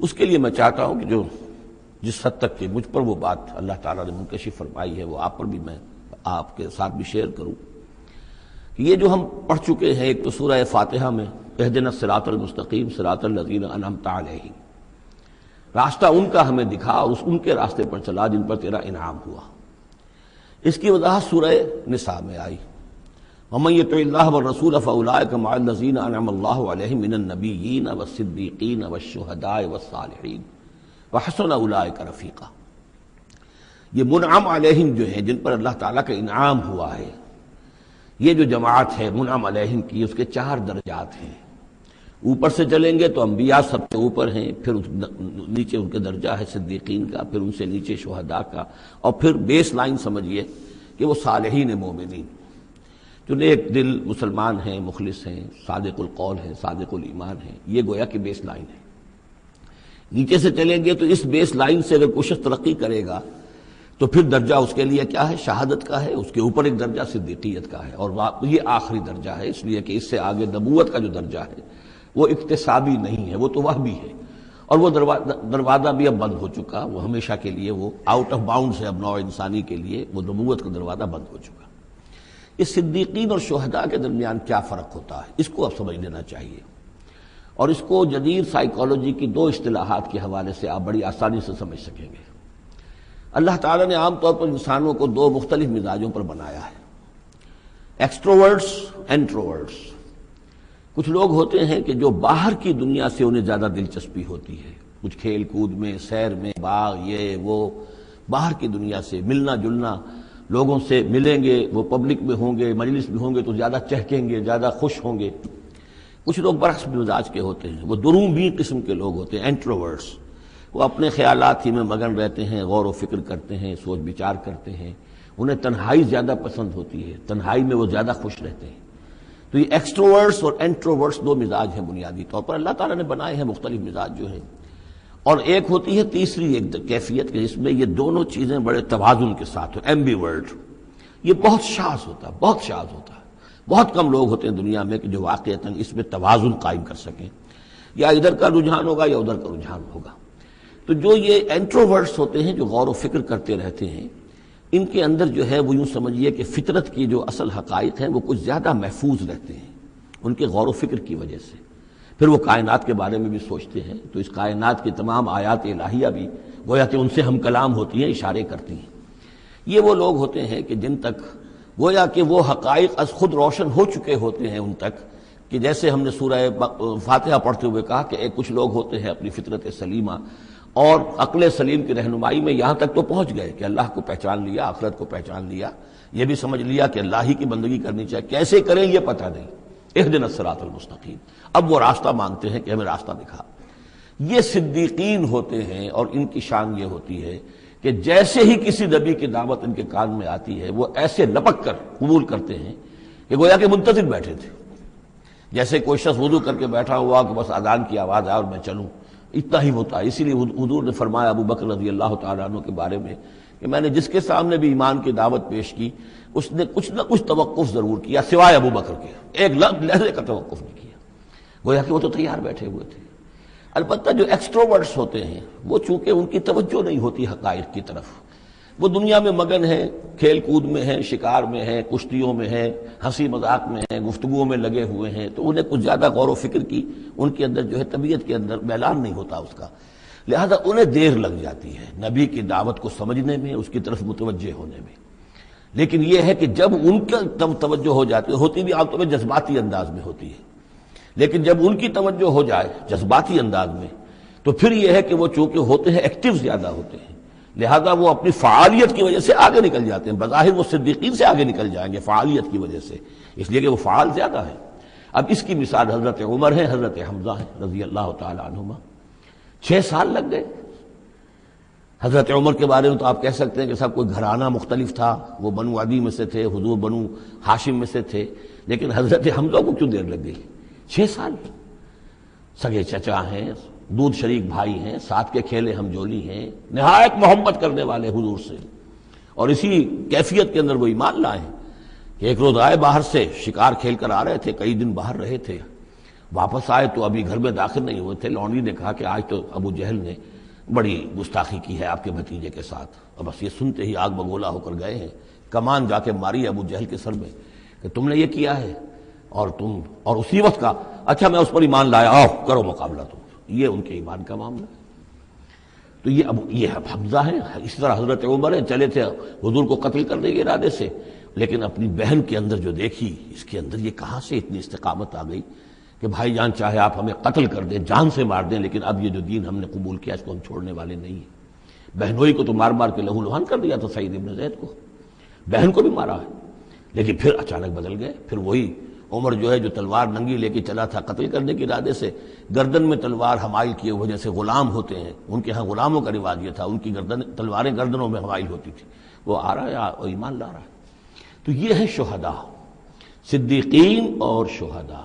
اس کے لیے میں چاہتا ہوں کہ جو جس حد تک کہ مجھ پر وہ بات اللہ تعالیٰ نے منکشف فرمائی ہے وہ آپ پر بھی میں آپ کے ساتھ بھی شیئر کروں۔ یہ جو ہم پڑھ چکے ہیں، ایک تو سورہ فاتحہ میں اہدنا الصراط المستقیم صراط الذین انعمت علیہم، راستہ ان کا ہمیں دکھا اور ان کے راستے پر چلا جن پر تیرا انعام ہوا۔ اس کی وضاحت سورہ نساء میں آئی، وَمَن يُطِعِ اللَّهَ وَالرَّسُولَ فَأُولَٰئِكَ مَعَ الَّذِينَ أَنْعَمَ اللَّهُ عَلَيْهِم مِّنَ النَّبِيِّينَ وَالصِّدِّيقِينَ وَالشُّهَدَاءِ وَالصَّالِحِينَ وَحَسُنَ أُولَٰئِكَ رَفِيقًا۔ یہ منعم علیہم جو ہیں، جن پر اللہ تعالیٰ کا انعام ہوا ہے، یہ جو جماعت ہے منعم علیہم کی، اس کے 4 درجات ہیں۔ اوپر سے چلیں گے تو انبیاء سب سے اوپر ہیں، پھر نیچے ان کے درجہ ہے صدیقین کا، پھر ان سے نیچے شہداء کا، اور پھر بیس لائن سمجھیے کہ وہ صالحین مومنین جو نیک دل مسلمان ہیں، مخلص ہیں، صادق القول ہیں، صادق الایمان ہیں، یہ گویا کہ بیس لائن ہے۔ نیچے سے چلیں گے تو اس بیس لائن سے اگر کوئی شخص ترقی کرے گا تو پھر درجہ اس کے لیے کیا ہے؟ شہادت کا ہے، اس کے اوپر ایک درجہ صدیقیت کا ہے، اور یہ آخری درجہ ہے، اس لیے کہ اس سے آگے نبوت کا جو درجہ ہے وہ اکتسابی نہیں ہے، وہ تو وہبی ہے، اور وہ دروازہ بھی اب بند ہو چکا، وہ ہمیشہ کے لیے وہ آؤٹ آف باؤنڈز ہے اب نوع انسانی کے لیے، وہ نبوت کا دروازہ بند ہو چکا۔ اس صدیقین اور شہداء کے درمیان کیا فرق ہوتا ہے، اس کو اب سمجھ لینا چاہیے، اور اس کو جدید سائیکالوجی کی 2 اصطلاحات کے حوالے سے آپ بڑی آسانی سے سمجھ سکیں گے۔ اللہ تعالیٰ نے عام طور پر انسانوں کو 2 مختلف مزاجوں پر بنایا ہے، ایکسٹروورٹس، انٹروورٹس۔ کچھ لوگ ہوتے ہیں کہ جو باہر کی دنیا سے انہیں زیادہ دلچسپی ہوتی ہے، کچھ کھیل کود میں، سیر میں، باغ، یہ وہ، باہر کی دنیا سے ملنا جلنا، لوگوں سے ملیں گے، وہ پبلک میں ہوں گے، مجلس میں ہوں گے تو زیادہ چہکیں گے، زیادہ خوش ہوں گے۔ کچھ لوگ برعکس مزاج کے ہوتے ہیں، وہ دروبین قسم کے لوگ ہوتے ہیں، انٹروورٹس۔ وہ اپنے خیالات ہی میں مگن رہتے ہیں، غور و فکر کرتے ہیں، سوچ بچار کرتے ہیں، انہیں تنہائی زیادہ پسند ہوتی ہے، تنہائی میں وہ زیادہ خوش رہتے ہیں۔ تو یہ ایکسٹروورٹس اور انٹروورٹس 2 مزاج ہیں بنیادی طور پر، اللہ تعالیٰ نے بنائے ہیں مختلف مزاج جو ہیں۔ اور ایک ہوتی ہے تیسری ایک کیفیت کہ جس میں یہ دونوں چیزیں بڑے توازن کے ساتھ ہو، ایمبیورٹ۔ یہ بہت شاذ ہوتا ہے، بہت شاذ ہوتا ہے، بہت کم لوگ ہوتے ہیں دنیا میں کہ جو واقعتاً اس میں توازن قائم کر سکیں، یا ادھر کا رجحان ہوگا یا ادھر کا رجحان ہوگا۔ تو جو یہ انٹروورٹس ہوتے ہیں، جو غور و فکر کرتے رہتے ہیں، ان کے اندر جو ہے وہ یوں سمجھیے کہ فطرت کی جو اصل حقائق ہیں وہ کچھ زیادہ محفوظ رہتے ہیں ان کے غور و فکر کی وجہ سے۔ پھر وہ کائنات کے بارے میں بھی سوچتے ہیں، تو اس کائنات کی تمام آیات الہیہ بھی گویا کہ ان سے ہم کلام ہوتی ہیں، اشارے کرتی ہیں۔ یہ وہ لوگ ہوتے ہیں کہ جن تک گویا کہ وہ حقائق از خود روشن ہو چکے ہوتے ہیں ان تک، کہ جیسے ہم نے سورہ فاتحہ پڑھتے ہوئے کہا کہ کچھ لوگ ہوتے ہیں اپنی فطرت سلیمہ اور عقل سلیم کی رہنمائی میں یہاں تک تو پہنچ گئے کہ اللہ کو پہچان لیا، آخرت کو پہچان لیا، یہ بھی سمجھ لیا کہ اللہ ہی کی بندگی کرنی چاہیے، کیسے کریں یہ پتہ نہیں، اہدنا الصراط المستقیم، اب وہ راستہ مانگتے ہیں کہ ہمیں راستہ دکھا۔ یہ صدیقین ہوتے ہیں، اور ان کی شان یہ ہوتی ہے کہ جیسے ہی کسی نبی کی دعوت ان کے کان میں آتی ہے وہ ایسے لپک کر قبول کرتے ہیں کہ گویا کہ منتظر بیٹھے تھے، جیسے کوئی شخص وضو کر کے بیٹھا ہوا کہ بس اذان کی آواز آئے اور میں چلوں، اتنا ہی ہوتا ہے۔ اسی لیے حضور نے فرمایا ابو بکر رضی اللہ تعالیٰ عنہ کے بارے میں کہ میں نے جس کے سامنے بھی ایمان کی دعوت پیش کی اس نے کچھ نہ کچھ توقف ضرور کیا سوائے ابو بکر کے، ایک لحظے کا توقف نہیں کیا، گویا کہ وہ تو تیار بیٹھے ہوئے تھے۔ البتہ جو ایکسٹروورٹس ہوتے ہیں وہ چونکہ ان کی توجہ نہیں ہوتی حقائق کی طرف، وہ دنیا میں مگن ہیں، کھیل کود میں ہیں، شکار میں ہیں، کشتیوں میں ہیں، ہنسی مذاق میں ہیں، گفتگوؤں میں لگے ہوئے ہیں، تو انہیں کچھ زیادہ غور و فکر کی ان کے اندر جو ہے طبیعت کے اندر میلان نہیں ہوتا اس کا، لہذا انہیں دیر لگ جاتی ہے نبی کی دعوت کو سمجھنے میں، اس کی طرف متوجہ ہونے میں۔ لیکن یہ ہے کہ جب ان کا توجہ ہو جاتی ہے، ہوتی بھی عام طور پہ جذباتی انداز میں ہوتی ہے، لیکن جب ان کی توجہ ہو جائے جذباتی انداز میں تو پھر یہ ہے کہ وہ چونکہ ہوتے ہیں ایکٹیو زیادہ ہوتے ہیں، لہذا وہ اپنی فعالیت کی وجہ سے آگے نکل جاتے ہیں، بظاہر وہ صدیقین سے آگے نکل جائیں گے فعالیت کی وجہ سے، اس لیے کہ وہ فعال زیادہ ہیں۔ اب اس کی مثال حضرت عمر ہے، حضرت حمزہ ہے رضی اللہ تعالی عنہما، 6 سال لگ گئے۔ حضرت عمر کے بارے میں تو آپ کہہ سکتے ہیں کہ سب کوئی گھرانہ مختلف تھا، وہ بنو عدی میں سے تھے، حضور بنو ہاشم میں سے تھے، لیکن حضرت حمزہ کو کیوں دیر لگ گئی؟ 6 سال، سگے چچا ہیں، دودھ شریک بھائی ہیں، ساتھ کے کھیلے ہم جولی ہیں، نہایت محبت کرنے والے حضور سے، اور اسی کیفیت کے اندر وہ ایمان لائے ہیں کہ ایک روز آئے باہر سے، شکار کھیل کر آ رہے تھے، کئی دن باہر رہے تھے، واپس آئے تو ابھی گھر میں داخل نہیں ہوئے تھے، لونڈی نے کہا کہ آج تو ابو جہل نے بڑی گستاخی کی ہے آپ کے بھتیجے کے ساتھ، اور بس یہ سنتے ہی آگ بگولا ہو کر گئے ہیں، کمان جا کے ماری ابو جہل کے سر میں کہ تم نے یہ کیا ہے، اور اسی وقت کا اچھا میں اس پر ایمان لایا، آؤ کرو مقابلہ تم، یہ ان کے ایمان کا معاملہ ہے۔ تو یہ حمزہ ہے، اس طرح حضرت عمر ہے، چلے تھے حضور کو قتل کرنے کے ارادے سے، لیکن اپنی بہن کے اندر جو دیکھی، اس کے اندر یہ کہاں سے اتنی استقامت آ گئی کہ بھائی جان چاہے آپ ہمیں قتل کر دیں، جان سے مار دیں، لیکن اب یہ جو دین ہم نے قبول کیا اس کو ہم چھوڑنے والے نہیں ہیں۔ بہنوئی کو تو مار مار کے لہو لہان کر دیا تھا سعید ابن زید کو، بہن کو بھی مارا ہے، لیکن پھر اچانک بدل گئے، پھر وہی عمر جو ہے جو تلوار ننگی لے کے چلا تھا قتل کرنے کے ارادے سے، گردن میں تلوار حمائل کیے ہوئے جیسے غلام ہوتے ہیں، ان کے ہاں غلاموں کا رواج یہ تھا، ان کی تلواریں گردنوں میں حمائل ہوتی تھی، وہ آ رہا ہے اور ایمان لا رہا ہے۔ تو یہ ہے شہداء، صدیقین اور شہداء۔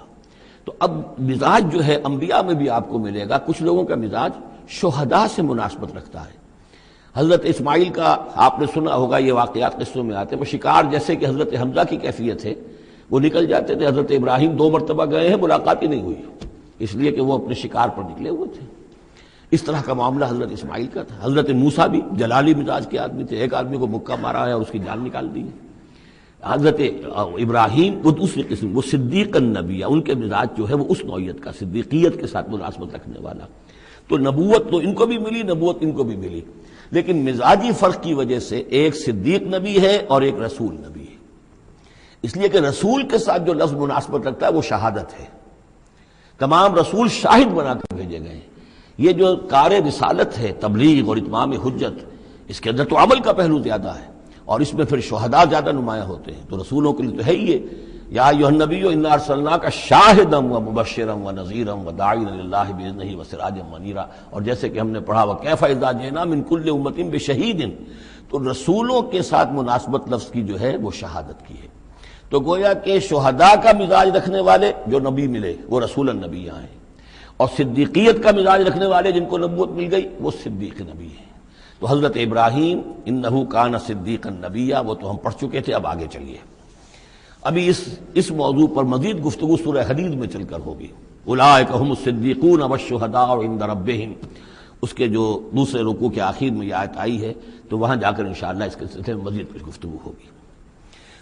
تو اب مزاج جو ہے انبیاء میں بھی آپ کو ملے گا، کچھ لوگوں کا مزاج شہداء سے مناسبت رکھتا ہے۔ حضرت اسماعیل کا آپ نے سنا ہوگا، یہ واقعات قصوں میں آتے ہیں، وہ شکار جیسے کہ حضرت حمزہ کی کیفیت ہے، وہ نکل جاتے تھے، حضرت ابراہیم 2 مرتبہ گئے ہیں، ملاقات ہی نہیں ہوئی، اس لیے کہ وہ اپنے شکار پر نکلے ہوئے تھے۔ اس طرح کا معاملہ حضرت اسماعیل کا تھا۔ حضرت موسیٰ بھی جلالی مزاج کے آدمی تھے، ایک آدمی کو مکہ مارا ہے اور اس کی جان نکال دی ہے۔ حضرت ابراہیم وہ دوسری قسم، وہ صدیق النبی، ان کے مزاج جو ہے وہ اس نوعیت کا، صدیقیت کے ساتھ مناسبت رکھنے والا۔ تو نبوت تو ان کو بھی ملی، نبوت ان کو بھی ملی، لیکن مزاجی فرق کی وجہ سے ایک صدیق نبی ہے اور ایک رسول نبی ہے، اس لیے کہ رسول کے ساتھ جو لفظ مناسبت رکھتا ہے وہ شہادت ہے، تمام رسول شاہد بنا کر بھیجے گئے ہیں۔ یہ جو کار رسالت ہے، تبلیغ اور اتمام حجت، اس کے اندر تو عمل کا پہلو زیادہ ہے، اور اس میں پھر شہداء زیادہ نمایاں ہوتے ہیں، تو رسولوں کے لیے تو ہے ہی یہ، یا ایھا النبی انا ارسلناک شاہدا ومبشرا ونذیرا وداعیا الی اللہ باذنہ وسراجا منیرا، اور جیسے کہ ہم نے پڑھا وکیف اذا جئنا من کل امۃ بشہید، تو رسولوں کے ساتھ مناسبت لفظ کی جو ہے وہ شہادت کی ہے۔ تو گویا کہ شہداء کا مزاج رکھنے والے جو نبی ملے وہ رسول النبی ہیں، اور صدیقیت کا مزاج رکھنے والے جن کو نبوت مل گئی وہ صدیق نبی ہیں۔ تو حضرت ابراہیم انہ کان صدیقا نبیا، وہ تو ہم پڑھ چکے تھے، اب آگے چلیے۔ ابھی اس موضوع پر مزید گفتگو سورہ حدید میں چل کر ہوگی۔ اولئک ھم الصدیقون والشہداء عند ربہم، اس کے جو دوسرے رکوع کے آخر میں یہ آیت آئی ہے، تو وہاں جا کر انشاءاللہ اس کے سلسلے میں مزید کچھ گفتگو ہوگی۔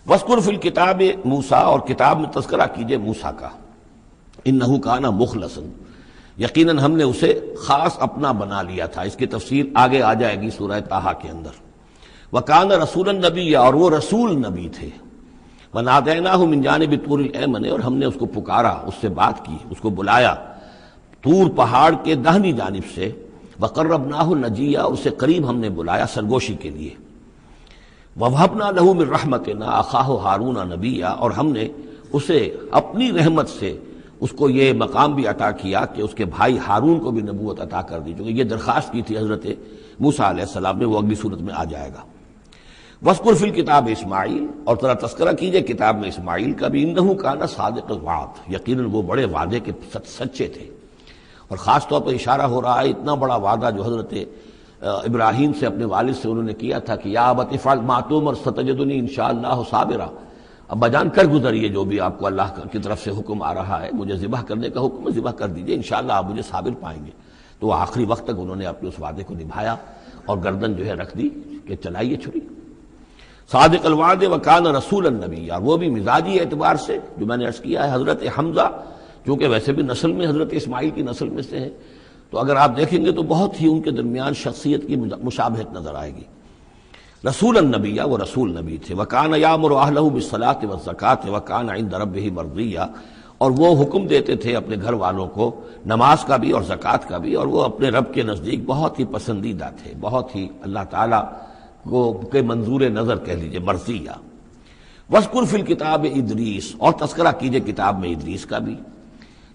وَاذْكُرْ فِي الْكِتَابِ موسیٰ، اور کتاب میں تذکرہ کیجئے موسیٰ کا، انہ کان مخلصا، یقیناً ہم نے اسے خاص اپنا بنا لیا تھا۔ اس کی تفسیر آگے آ جائے گی سورہ طٰہٰ کے اندر۔ وَكَانَ رَسُولًا نَبِيًّا، اور وہ رسول نبی تھے۔ وَنَادَيْنَاهُ مِن جَانِبِ الطُّورِ الْأَيْمَنِ، اور ہم نے اس کو پکارا، اس سے بات کی، اس کو بلایا طور پہاڑ کے داہنی جانب سے۔ وَقَرَّبْنَاهُ نَجِيًّا، اسے قریب ہم نے بلایا سرگوشی کے لیے۔ وَوَهَبْنَا لَهُ مِن رَحْمَتِنَا أَخَاهُ هَارُونَ نَبِيًّا، اور ہم نے اسے اپنی رحمت سے اس کو یہ مقام بھی عطا کیا کہ اس کے بھائی ہارون کو بھی نبوت عطا کر دی، چونکہ یہ درخواست کی تھی حضرت موسیٰ علیہ السلام نے، وہ اگلی صورت میں آ جائے گا۔ وَاذْكُرْ فِي الْكِتَابِ اسماعیل، اور ذرا تذکرہ کیجئے کتاب میں اسماعیل کا بھی، انہ کان صادق الوعد، یقیناً وہ بڑے وعدے کے سچے تھے، اور خاص طور پر اشارہ ہو رہا ہے اتنا بڑا وعدہ جو حضرت ابراہیم سے اپنے والد سے انہوں نے کیا تھا کہ یا ابت افعل ما تؤمر ستجدنی انشاءاللہ صابرا، ابا جان کر گزریے جو بھی آپ کو اللہ کی طرف سے حکم آ رہا ہے، مجھے ذبح کرنے کا حکم ہے، ذبح کر دیجئے، انشاءاللہ آپ مجھے صابر پائیں گے۔ تو وہ آخری وقت تک انہوں نے اپنے اس وعدے کو نبھایا اور گردن جو ہے رکھ دی کہ چلائیے چھری. صادق الوعد وکان رسول النبی، اور وہ بھی مزاجی اعتبار سے جو میں نے عرض کیا ہے، حضرت حمزہ چونکہ ویسے بھی نسل میں حضرت اسماعیل کی نسل میں سے ہیں، تو اگر آپ دیکھیں گے تو بہت ہی ان کے درمیان شخصیت کی مشابہت نظر آئے گی. رسول النبی، وہ رسول نبی تھے. وکان یامر اہلہ بالصلاۃ والزکاۃ وکان عند ربہ مرضیہ، اور وہ حکم دیتے تھے اپنے گھر والوں کو نماز کا بھی اور زکوٰۃ کا بھی، اور وہ اپنے رب کے نزدیک بہت ہی پسندیدہ تھے، بہت ہی اللہ تعالیٰ کو کے منظور نظر کہہ لیجیے، مرضیہ. وذکر فی الکتاب ادریس، اور تذکرہ کیجئے کتاب میں ادریس کا بھی.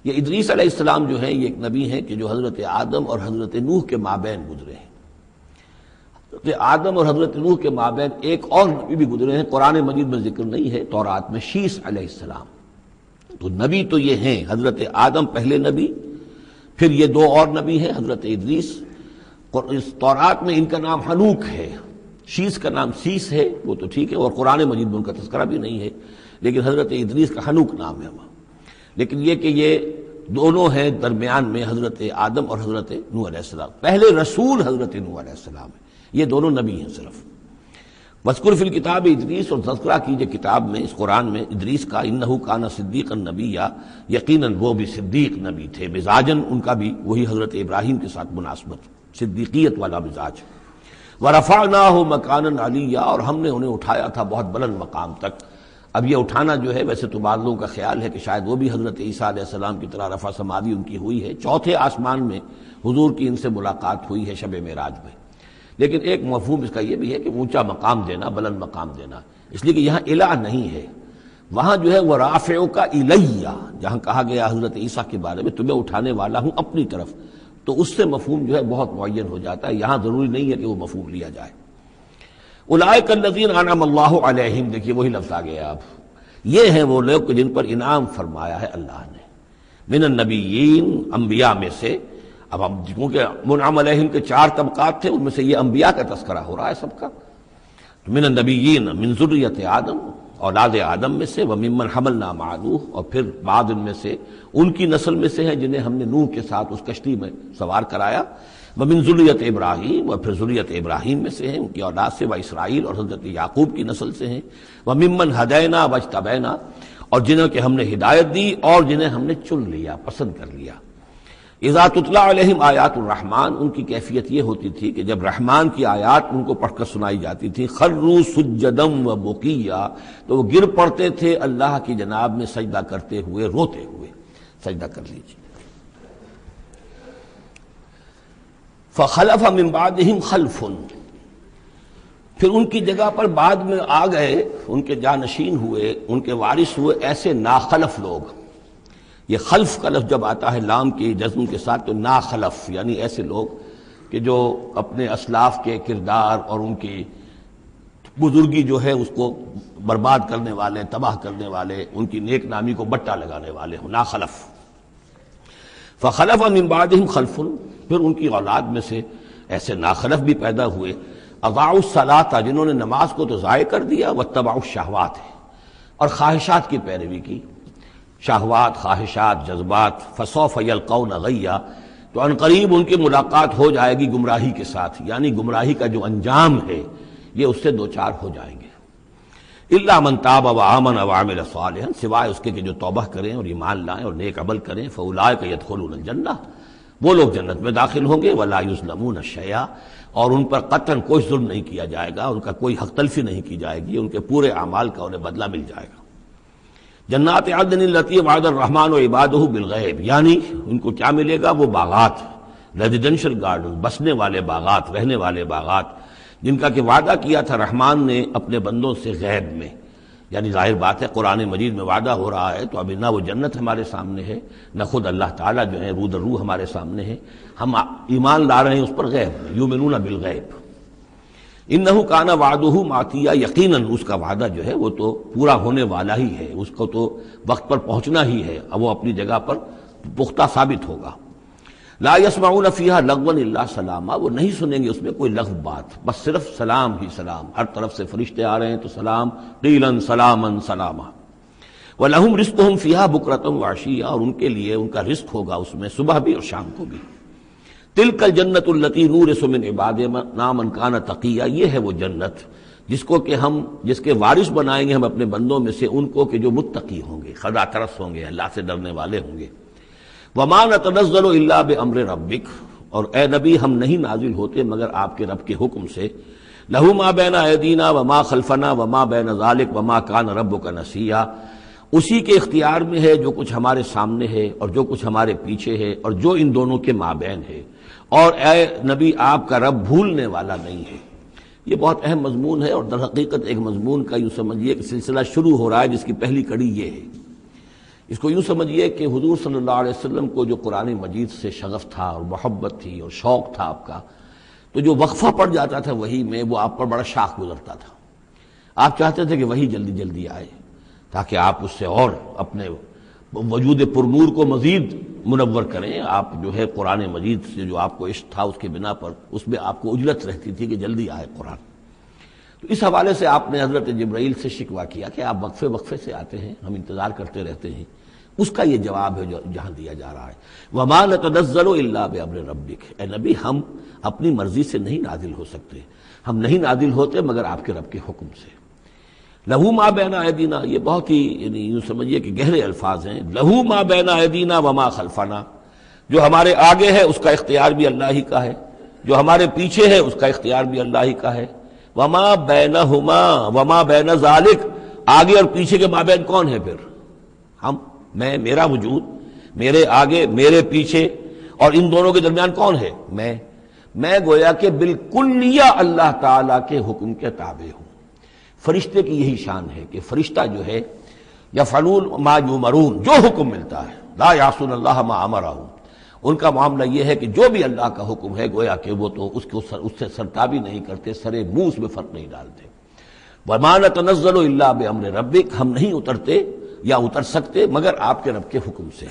یہ ادریس علیہ السلام جو ہیں یہ ایک نبی ہیں کہ جو حضرت آدم اور حضرت نوح کے مابین گزرے ہیں. حضرت آدم اور حضرت نوح کے مابین ایک اور نبی بھی گزرے ہیں، قرآن مجید میں ذکر نہیں ہے، تورات میں، شیس علیہ السلام. تو نبی تو یہ ہیں حضرت آدم پہلے نبی، پھر یہ دو اور نبی ہیں حضرت ادریس. اس تورات میں ان کا نام حنوک ہے، شیس کا نام سیس ہے، وہ تو ٹھیک ہے، اور قرآن مجید میں ان کا تذکرہ بھی نہیں ہے، لیکن حضرت ادریس کا حنوک نام ہے وہاں. لیکن یہ کہ یہ دونوں ہیں درمیان میں حضرت آدم اور حضرت نوح علیہ السلام. پہلے رسول حضرت نوح علیہ السلام ہے، یہ دونوں نبی ہیں صرف. وذکر فی الکتاب ادریس، اور تذکرہ کیجئے کتاب میں، اس قرآن میں، ادریس کا. انہ کان صدیقا نبیا، یقیناً وہ بھی صدیق نبی تھے. مزاجن ان کا بھی وہی حضرت ابراہیم کے ساتھ مناسبت، صدیقیت والا مزاج. ورفعناہ مکانا علیہ، اور ہم نے انہیں اٹھایا تھا بہت بلند مقام تک. اب یہ اٹھانا جو ہے ویسے تو بعض لوگوں کا خیال ہے کہ شاید وہ بھی حضرت عیسیٰ علیہ السلام کی طرح رفع سماوی ان کی ہوئی ہے. چوتھے آسمان میں حضور کی ان سے ملاقات ہوئی ہے شب معراج میں. لیکن ایک مفہوم اس کا یہ بھی ہے کہ اونچا مقام دینا، بلند مقام دینا، اس لیے کہ یہاں الہ نہیں ہے. وہاں جو ہے وہ رافعک الیہ، جہاں کہا گیا حضرت عیسیٰ کے بارے میں تمہیں اٹھانے والا ہوں اپنی طرف، تو اس سے مفہوم جو ہے بہت معین ہو جاتا ہے. یہاں ضروری نہیں ہے کہ وہ مفہوم لیا جائے. اولئک الذین انعم اللہ علیہم، دیکھیے وہی لفظ آ گیا. اب یہ ہیں وہ لوگ جن پر انعام فرمایا ہے اللہ نے. من النبیین، انبیاء میں سے. اب ہم کیونکہ منعم علیہم کے 4 طبقات تھے، ان میں سے یہ انبیاء کا تذکرہ ہو رہا ہے سب کا. من النبیین من ذریۃ آدم، اولاد آدم میں سے. وممن حملنا مع نوح، اور پھر بعد ان میں سے ان کی نسل میں سے ہیں جنہیں ہم نے نوح کے ساتھ اس کشتی میں سوار کرایا. ومن ذریۃ ابراہیم، اور پھر ذریت ابراہیم میں سے ہیں، ان کی اولاد سے. واسرائیل، اور حضرت یعقوب کی نسل سے ہیں. وممن ہدینا واجتبینا، اور جنہیں کہ ہم نے ہدایت دی اور جنہیں ہم نے چن لیا، پسند کر لیا. اذا تتلی علیہم آیات الرحمن، ان کی کیفیت یہ ہوتی تھی کہ جب رحمان کی آیات ان کو پڑھ کر سنائی جاتی تھی، خروا سجدا وبکیا، تو وہ گر پڑتے تھے اللہ کی جناب میں سجدہ کرتے ہوئے، روتے ہوئے. سجدہ کر لیجیے. فخلف من بعدہم خلف، پھر ان کی جگہ پر بعد میں آ گئے، ان کے جانشین ہوئے، ان کے وارث ہوئے ایسے ناخلف لوگ. یہ خلف کا لفظ جب آتا ہے لام کی جزم کے ساتھ تو ناخلف، یعنی ایسے لوگ کہ جو اپنے اسلاف کے کردار اور ان کی بزرگی جو ہے اس کو برباد کرنے والے، تباہ کرنے والے، ان کی نیک نامی کو بٹا لگانے والے ہوں، ناخلف. فخلف من بعدہم خلف، پھر ان کی اولاد میں سے ایسے ناخلف بھی پیدا ہوئے. اضاعوا الصلاۃ، جنہوں نے نماز کو تو ضائع کر دیا. واتبعوا الشہوات، اور خواہشات کی پیروی کی. شہوات، خواہشات، جذبات. فسوف یلقون غیا، تو ان قریب ان کی ملاقات ہو جائے گی گمراہی کے ساتھ، یعنی گمراہی کا جو انجام ہے یہ اس سے دوچار ہو جائیں گے. الا من تاب وآمن وعمل صالحا، سوائے اس کے کہ جو توبہ کریں اور ایمان لائیں اور نیک عمل کریں. فاولئک یدخلون الجنہ، وہ لوگ جنت میں داخل ہوں گے. ولا یظلمون شیئا، اور ان پر قطعاً کوئی ظلم نہیں کیا جائے گا، ان کا کوئی حق تلفی نہیں کی جائے گی، ان کے پورے اعمال کا انہیں بدلہ مل جائے گا. جنات عدن التی وعد الرحمن وعبادہ بالغیب، یعنی ان کو کیا ملے گا؟ وہ باغات، ریزیڈینشل گارڈن، بسنے والے باغات، رہنے والے باغات، جن کا کہ وعدہ کیا تھا رحمان نے اپنے بندوں سے غیب میں. یعنی ظاہر بات ہے قرآن مجید میں وعدہ ہو رہا ہے تو ابھی نہ وہ جنت ہمارے سامنے ہے، نہ خود اللہ تعالیٰ جو ہے روح در روح ہمارے سامنے ہے، ہم ایمان لا رہے ہیں اس پر غیب، یؤمنون بالغیب. انہ کان وعدہ ماتیا، یقیناً اس کا وعدہ جو ہے وہ تو پورا ہونے والا ہی ہے، اس کو تو وقت پر پہنچنا ہی ہے، اب وہ اپنی جگہ پر پختہ ثابت ہوگا. لا یسمعون فیہا لغوا الا سلاما، وہ نہیں سنیں گے اس میں کوئی لغو بات، بس صرف سلام ہی سلام. ہر طرف سے فرشتے آ رہے ہیں تو سلام، قیلا سلاما سلاما. ولہم رزقہم فیہا بکرۃ وعشیا، اور ان کے لیے ان کا رزق ہوگا اس میں صبح بھی اور شام کو بھی. تلک الجنت التی نورث من عبادنا من کان تقیا، یہ ہے وہ جنت جس کو کہ ہم جس کے وارث بنائیں گے ہم اپنے بندوں میں سے ان کو کہ جو متقی ہوں گے، خدا ترس ہوں گے، اللہ سے ڈرنے والے ہوں گے۔ وما نتنزل الا بامر ربک، اور اے نبی ہم نہیں نازل ہوتے مگر آپ کے رب کے حکم سے۔ لہ ما بین ایدینا وما خلفنا وما بین ذلک وما کان ربک نسیا، اسی کے اختیار میں ہے جو کچھ ہمارے سامنے ہے اور جو کچھ ہمارے پیچھے ہے اور جو ان دونوں کے مابین ہے، اور اے نبی آپ کا رب بھولنے والا نہیں ہے۔ یہ بہت اہم مضمون ہے، اور در حقیقت ایک مضمون کا یوں سمجھیے کہ سلسلہ شروع ہو رہا ہے جس کی پہلی کڑی یہ ہے۔ اس کو یوں سمجھیے کہ حضور صلی اللہ علیہ وسلم کو جو قرآن مجید سے شغف تھا اور محبت تھی اور شوق تھا آپ کا، تو جو وقفہ پڑ جاتا تھا وہی میں، وہ آپ پر بڑا شاخ گزرتا تھا۔ آپ چاہتے تھے کہ وہی جلدی جلدی آئے تاکہ آپ اس سے اور اپنے وجود پرنور کو مزید منور کریں۔ آپ جو ہے قرآن مجید سے جو آپ کو عشق تھا اس کے بنا پر اس میں آپ کو اجلت رہتی تھی کہ جلدی آئے قرآن۔ تو اس حوالے سے آپ نے حضرت جبرائیل سے شکوہ کیا کہ آپ وقفے وقفے سے آتے ہیں، ہم انتظار کرتے رہتے ہیں۔ اس کا یہ جواب ہے جو جہاں دیا جا رہا ہے، وَمَا نَتَنَزَّلُ إِلَّا بِأَمْرِ رَبِّكَ، اے نبی ہم اپنی مرضی سے نہیں نازل ہو سکتے، ہم نہیں نازل ہوتے مگر آپ کے رب کے حکم سے۔ لہو ما بین ایدینا، یہ بہت ہی یعنی یوں سمجھیے کہ گہرے الفاظ ہیں۔ لہو ما بین ایدینا وما خلفنا، جو ہمارے آگے ہے اس کا اختیار بھی اللہ ہی کا ہے، جو ہمارے پیچھے ہے اس کا اختیار بھی اللہ ہی کا ہے۔ وما بینہما وما بین ذالک، آگے اور پیچھے کے مابین کون ہے پھر؟ ہم، میں، میرا وجود، میرے آگے میرے پیچھے، اور ان دونوں کے درمیان کون ہے؟ میں گویا کہ بالکلیہ اللہ تعالیٰ کے حکم کے تابع ہوں۔ فرشتے کی یہی شان ہے کہ فرشتہ جو ہے یفعلون ما یؤمرون، جو حکم ملتا ہے، لا یعصون اللہ ما امرہم، ان کا معاملہ یہ ہے کہ جو بھی اللہ کا حکم ہے گویا کہ وہ تو اس سے سرتابی نہیں کرتے، سرے منہ اس میں فرق نہیں ڈالتے۔ وما نتنزل الا بامر ربک، ہم نہیں اترتے یا اتر سکتے مگر آپ کے رب کے حکم سے۔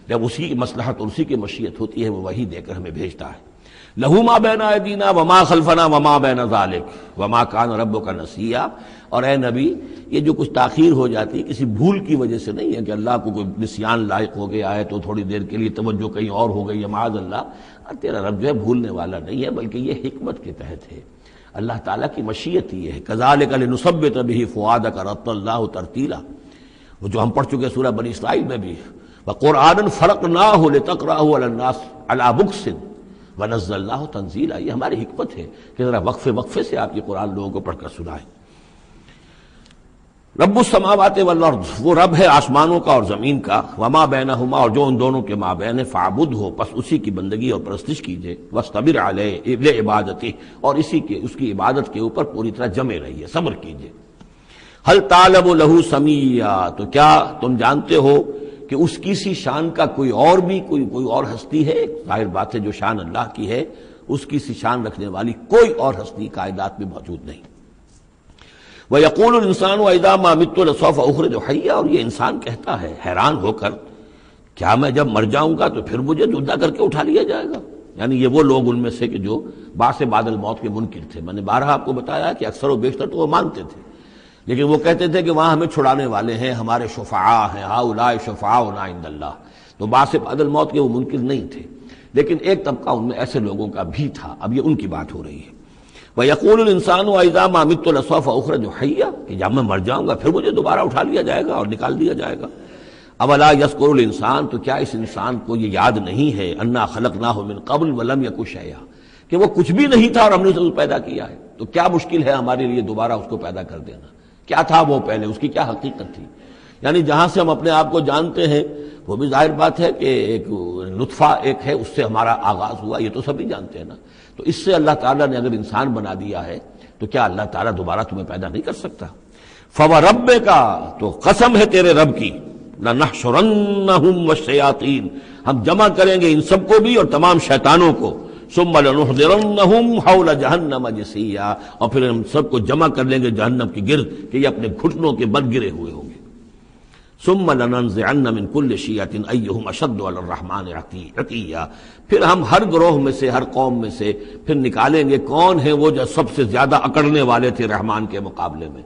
جب اسی کی مصلحت اور اسی کی مشیت ہوتی ہے وہ وحی دے کر ہمیں بھیجتا ہے۔ لہو ما بین ایدینا وما خلفنا وما بین ذالک وما کان ربک نسیا، اور اے نبی یہ جو کچھ تاخیر ہو جاتی ہے کسی بھول کی وجہ سے نہیں ہے کہ اللہ کو کوئی نسیان لائق ہو گیا ہے تو تھوڑی دیر کے لیے توجہ کہیں اور ہو گئی ہے، معاذ اللہ، تیرا رب جو ہے بھولنے والا نہیں ہے، بلکہ یہ حکمت کے تحت ہے، اللہ تعالیٰ کی مشیت ہی ہے۔ کذالک لنثبت بہ فؤادک رتل اللہ ترتیلا، وہ جو ہم پڑھ چکے سورہ بنی اسرائیل میں بھی، وقرآنا فرقناہ لتقرأہ علی الناس علی مکث ونزلناہ تنزیلا، یہ ہماری حکمت ہے کہ ذرا وقفے وقفے سے آپ یہ قرآن لوگوں کو پڑھ کر سنائیں۔ رب السماوات والارض، وہ رب ہے آسمانوں کا اور زمین کا، وما بینہما، اور جو ان دونوں کے مابین ہے، فاعبدہ، پس اسی کی بندگی اور پرستش کیجئے، واصطبر علیہ لعبادتہ، اور اس کی عبادت کے اوپر پوری طرح جمے رہیے، صبر کیجئے۔ ہل تعلم لہ سمیہ، تو کیا تم جانتے ہو کہ اس کی سی شان کا کوئی اور ہستی ہے؟ ظاہر بات ہے جو شان اللہ کی ہے اس کی سی شان رکھنے والی کوئی اور ہستی کائنات میں موجود نہیں۔ وَيَقُولُ الْإِنسَانُ وَإِذَا مَا مِتُّ لَسَوْفَ أُخْرَجُ حَيًّا، اور یہ انسان کہتا ہے حیران ہو کر، کیا میں جب مر جاؤں گا تو پھر مجھے زندہ کر کے اٹھا لیا جائے گا؟ یعنی یہ وہ لوگ ان میں سے کہ جو بعث بعد الموت کے منکر تھے۔ میں نے بارہا آپ کو بتایا کہ اکثر و بیشتر تو وہ مانتے تھے، لیکن وہ کہتے تھے کہ وہاں ہمیں چھڑانے والے ہیں، ہمارے شفعاء ہیں، ہؤلاء شفعاؤنا عند اللہ، تو بعث بعد الموت کے وہ منکر نہیں تھے، لیکن ایک طبقہ ان میں ایسے لوگوں کا بھی تھا۔ اب یہ ان کی بات ہو رہی ہے۔ وَيَقُولُ الْإِنسَانُ وَإِذَا مَا مِتُّ لَسَوْفَ أُخْرَجُ حَيًّا، کہ جب میں مر جاؤں گا پھر مجھے دوبارہ اٹھا لیا جائے گا اور نکال دیا جائے گا۔ أَوَلَا يَذْكُرُ الْإِنسَانُ، تو کیا اس انسان کو یہ یاد نہیں ہے، أَنَّا خَلَقْنَاهُ مِن قَبْلُ وَلَمْ يَكُ شَيْئًا، کہ وہ کچھ بھی نہیں تھا اور ہم نے اسے پیدا کیا ہے، تو کیا مشکل ہے ہمارے لیے دوبارہ اس کو پیدا کر دینا؟ کیا تھا وہ پہلے، اس کی کیا حقیقت تھی؟ یعنی جہاں سے ہم اپنے آپ کو جانتے ہیں وہ بھی ظاہر بات ہے کہ ایک نطفہ ایک ہے، اس سے ہمارا آغاز ہوا، یہ تو سبھی جانتے ہیں نا۔ تو اس سے اللہ تعالیٰ نے اگر انسان بنا دیا ہے تو کیا اللہ تعالیٰ دوبارہ تمہیں پیدا نہیں کر سکتا؟ فَوَرَبِّكَ، تو قسم ہے تیرے رب کی، لَنَحْشُرَنَّهُمْ وَالشَّيَاطِينَ، ہم جمع کریں گے ان سب کو بھی اور تمام شیطانوں کو، ثُمَّ لَنُحْضِرَنَّهُمْ حَوْلَ جَهَنَّمَ جِثِيًّا، اور پھر ہم سب کو جمع کر لیں گے جہنم کے گرد کہ یہ اپنے گھٹنوں کے بل گرے ہوئے ہوں گے۔ ثُمَّ لَنَنزِعَنَّ مِن كُلِّ شِيَّةٍ أَيُّهُمْ أَشَدُّ عَلَى الرَّحْمَٰنِ عِتِيًّا، پھر ہم ہر گروہ میں سے، ہر قوم میں سے پھر نکالیں گے کون ہیں وہ جو سب سے زیادہ اکڑنے والے تھے رحمان کے مقابلے میں۔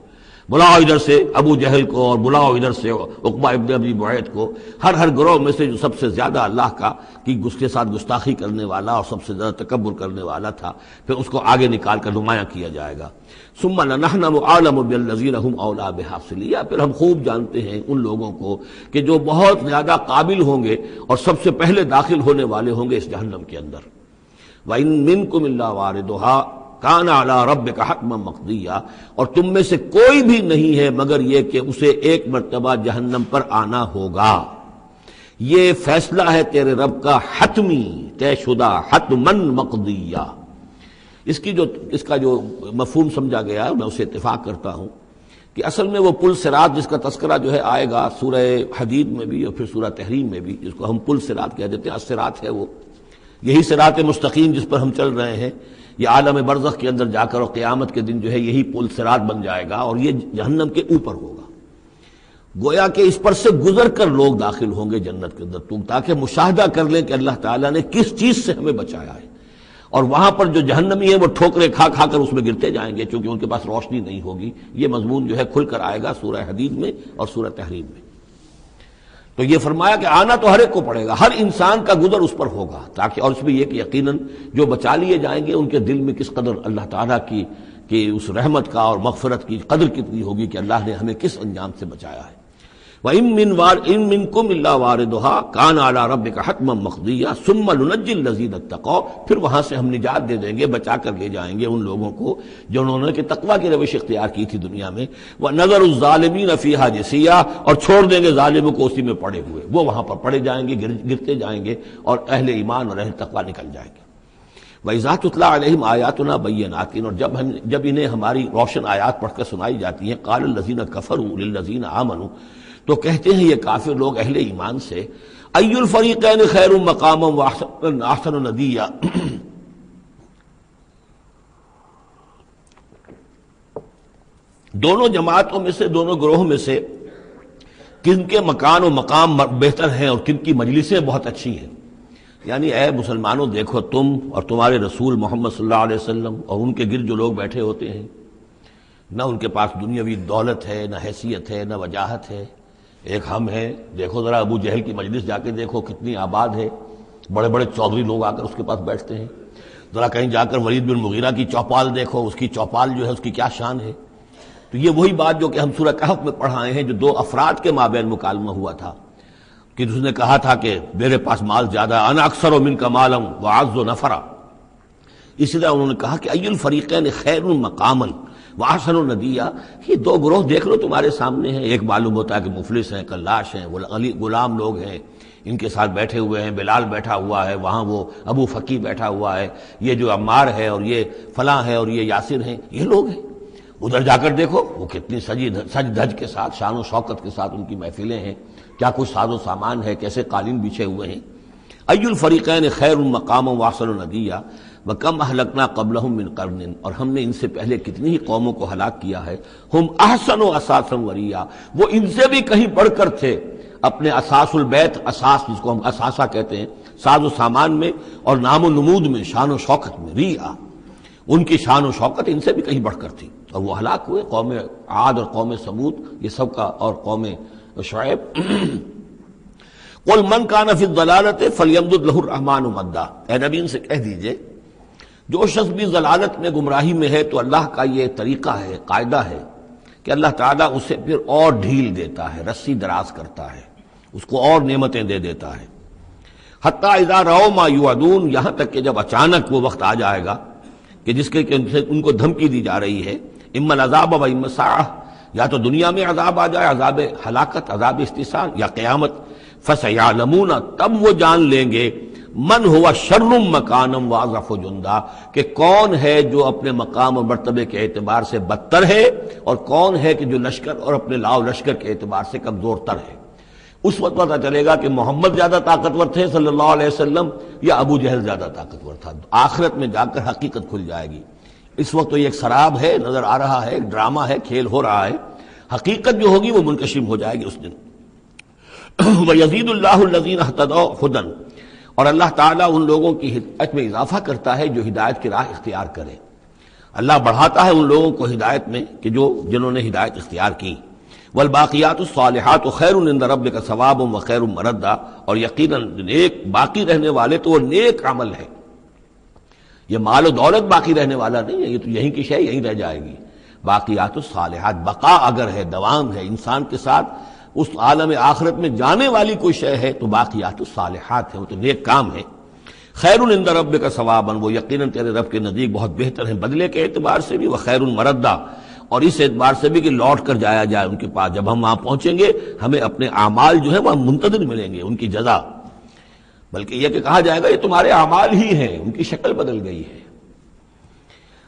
بلاؤ ادھر سے ابو جہل کو اور بلاؤ ادھر سے عقبہ ابن ابی معیط کو، ہر گروہ میں سے جو سب سے زیادہ اللہ کا کی اس کے ساتھ گستاخی کرنے والا اور سب سے زیادہ تکبر کرنے والا تھا، پھر اس کو آگے نکال کر نمایاں کیا جائے گا۔ ثم لنحن اعلم بالذین هم اولی بها صلیہ، پھر ہم خوب جانتے ہیں ان لوگوں کو کہ جو بہت زیادہ قابل ہوں گے اور سب سے پہلے داخل ہونے والے ہوں گے اس جہنم کے اندر۔ وَإِن مِّنكُمْ إِلَّا وَارِدُهَا کان علی ربک حتما مقضیا، اور تم میں سے کوئی بھی نہیں ہے مگر یہ کہ اسے ایک مرتبہ جہنم پر آنا ہوگا، یہ فیصلہ ہے تیرے رب کا حتمی طے شدہ، حتما مقضیا۔ اس کا جو مفہوم سمجھا گیا میں اسے اتفاق کرتا ہوں کہ اصل میں وہ پل صراط جس کا تذکرہ جو ہے آئے گا سورہ حدید میں بھی اور پھر سورہ تحریم میں بھی، جس کو ہم پل صراط کہہ دیتے ہیں، الصراط ہے وہ، یہی صراط مستقیم جس پر ہم چل رہے ہیں، یہ عالم برزخ کے اندر جا کر اور قیامت کے دن جو ہے یہی پل صراط بن جائے گا اور یہ جہنم کے اوپر ہوگا، گویا کہ اس پر سے گزر کر لوگ داخل ہوں گے جنت کے اندر، تاکہ مشاہدہ کر لیں کہ اللہ تعالیٰ نے کس چیز سے ہمیں بچایا ہے۔ اور وہاں پر جو جہنمی ہیں وہ ٹھوکریں کھا کھا کر اس میں گرتے جائیں گے چونکہ ان کے پاس روشنی نہیں ہوگی۔ یہ مضمون جو ہے کھل کر آئے گا سورہ حدید میں اور سورہ تحریم میں۔ تو یہ فرمایا کہ آنا تو ہر ایک کو پڑے گا، ہر انسان کا گزر اس پر ہوگا، تاکہ اور اس میں یہ کہ یقیناً جو بچا لیے جائیں گے ان کے دل میں کس قدر اللہ تعالیٰ کی کہ اس رحمت کا اور مغفرت کی قدر کتنی ہوگی کہ اللہ نے ہمیں کس انجام سے بچایا ہے۔ وَإِن مِّنكُمْ إِلَّا وَارِدُهَا كَانَ عَلَىٰ رَبِّكَ حَتْمًا مَّقْضِيًّا ثُمَّ نُنَجِّي الَّذِينَ اتَّقَوْا، پھر وہاں سے ہم نجات دے دیں گے، بچا کر لے جائیں گے ان لوگوں کو جو انہوں نے کہ تقویٰ کی روش اختیار کی تھی دنیا میں، وَنَذَرُ الظَّالِمِينَ فِيهَا جِثِيًّا، اور چھوڑ دیں گے ظالموں کو اسی میں پڑے ہوئے، وہ وہاں پر پڑے جائیں گے، گرتے جائیں گے اور اہل ایمان اور اہل تقویٰ نکل جائیں گے۔ وَإِذَا تُتْلَىٰ عَلَيْهِمْ آيَاتُنَا بَيِّنَاتٍ، اور جب انہیں ہماری روشن آیات پڑھ کر سنائی جاتی ہیں، قَالَ الَّذِينَ كَفَرُوا لِلَّذِينَ آمَنُوا، تو کہتے ہیں یہ کافر لوگ اہل ایمان سے، اَيُّ الْفَرِيقَيْنِ خَيْرٌ مَّقَامًا وَأَحْسَنُ نَدِيًّا، دونوں جماعتوں میں سے، دونوں گروہوں میں سے کن کے مکان و مقام بہتر ہیں اور کن کی مجلسیں بہت اچھی ہیں۔ یعنی اے مسلمانوں دیکھو، تم اور تمہارے رسول محمد صلی اللہ علیہ وسلم اور ان کے گرد جو لوگ بیٹھے ہوتے ہیں، نہ ان کے پاس دنیاوی دولت ہے، نہ حیثیت ہے، نہ وجاہت ہے، ایک ہم ہیں۔ دیکھو ذرا ابو جہل کی مجلس جا کے دیکھو کتنی آباد ہے، بڑے بڑے چودھری لوگ آ کر اس کے پاس بیٹھتے ہیں۔ ذرا کہیں جا کر ولید بن مغیرہ کی چوپال دیکھو، اس کی چوپال جو ہے اس کی کیا شان ہے۔ تو یہ وہی بات جو کہ ہم سورہ کہف میں پڑھائے ہیں، جو دو افراد کے مابین مکالمہ ہوا تھا کہ اس نے کہا تھا کہ میرے پاس مال زیادہ، انا اکثر منک مالا واعز نفرا، اسی طرح انہوں نے کہا کہ ای الفریقین خیر مقاما واحسن ندیا، یہ دو گروہ دیکھ لو تمہارے سامنے ہیں، ایک معلوم ہوتا ہے کہ مفلس ہیں، کلاش ہیں، غلام لوگ ہیں، ان کے ساتھ بیٹھے ہوئے ہیں، بلال بیٹھا ہوا ہے، وہاں وہ ابو فقی بیٹھا ہوا ہے، یہ جو عمار ہے اور یہ فلاں ہے اور یہ یاسر ہیں، یہ لوگ ہیں۔ ادھر جا کر دیکھو وہ کتنی سج دھج کے ساتھ، شان و شوکت کے ساتھ ان کی محفلیں ہیں، کیا کچھ ساز و سامان ہے، کیسے قالین بچھے ہوئے ہیں۔ ای الفریقین خیر مقاما واحسن ندیا وکم اہلکنا قبلہم من قرن، اور ہم نے ان سے پہلے کتنی ہی قوموں کو ہلاک کیا ہے، ہم احسن و اساسا وریا، وہ ان سے بھی کہیں بڑھ کر تھے اپنے اساس البیت، اساس جس کو ہم اساسہ کہتے ہیں، ساز و سامان میں اور نام و نمود میں، شان و شوکت میں، ریا، ان کی شان و شوکت ان سے بھی کہیں بڑھ کر تھی، اور وہ ہلاک ہوئے۔ قوم عاد اور قوم سمود یہ سب کا، اور قوم شعیب۔ قل من کان فی الضلالۃ فلیمدد لہ الرحمن مدا، اے نبی ان سے کہہ دیجئے جو شخص بھی ضلالت میں، گمراہی میں ہے، تو اللہ کا یہ طریقہ ہے، قاعدہ ہے کہ اللہ تعالیٰ اسے پھر اور ڈھیل دیتا ہے، رسی دراز کرتا ہے، اس کو اور نعمتیں دے دیتا ہے۔ حتی اذا رأوا ما یوعدون، یہاں تک کہ جب اچانک وہ وقت آ جائے گا کہ جس کے ان کو دھمکی دی جا رہی ہے، اما العذاب و اما الساعہ، یا تو دنیا میں عذاب آ جائے، عذاب ہلاکت، عذاب استحصال، یا قیامت، فسیعلمون، تب وہ جان لیں گے، من ہوا شر مکانا واضعف جندا، کہ کون ہے جو اپنے مقام و مرتبے کے اعتبار سے بدتر ہے اور کون ہے کہ جو لشکر اور اپنے لاؤ لشکر کے اعتبار سے کمزور تر ہے۔ اس وقت پتہ چلے گا کہ محمد زیادہ طاقتور تھے صلی اللہ علیہ وسلم یا ابو جہل زیادہ طاقتور تھا۔ آخرت میں جا کر حقیقت کھل جائے گی۔ اس وقت تو یہ ایک سراب ہے، نظر آ رہا ہے، ایک ڈرامہ ہے، کھیل ہو رہا ہے، حقیقت جو ہوگی وہ منکشف ہو جائے گی اس دن۔ وَيَزِيدُ اللَّهُ الَّذِينَ اهْتَدَوْا هُدًى، اور اللہ تعالیٰ ان لوگوں کی ہدایت میں اضافہ کرتا ہے جو ہدایت کی راہ اختیار کریں۔ اللہ بڑھاتا ہے ان لوگوں کو ہدایت میں کہ جنہوں نے ہدایت اختیار کی. والباقیات الصالحات خیر عند ربک ثوابا وخیر مردا، اور یقیناً نیک باقی رہنے والے تو وہ نیک عمل ہے. یہ مال و دولت باقی رہنے والا نہیں ہے، یہ تو یہیں کی شے یہیں رہ جائے گی. باقیات الصالحات، بقا اگر ہے، دوام ہے انسان کے ساتھ، اس عالم آخرت میں جانے والی کوئی شے ہے تو باقیات الصالحات ہے، وہ تو نیک کام ہے. خیر عند ربک ثوابا، وہ یقیناً تیرے رب کے نزدیک بہت بہتر ہیں بدلے کے اعتبار سے بھی، وخیر مردا، اور اس اعتبار سے بھی کہ لوٹ کر جایا جائے ان کے پاس. جب ہم وہاں پہنچیں گے ہمیں اپنے اعمال جو ہے وہاں منتظر ملیں گے، ان کی جزا. بلکہ یہ کہ کہا جائے گا یہ تمہارے اعمال ہی ہیں، ان کی شکل بدل گئی ہے.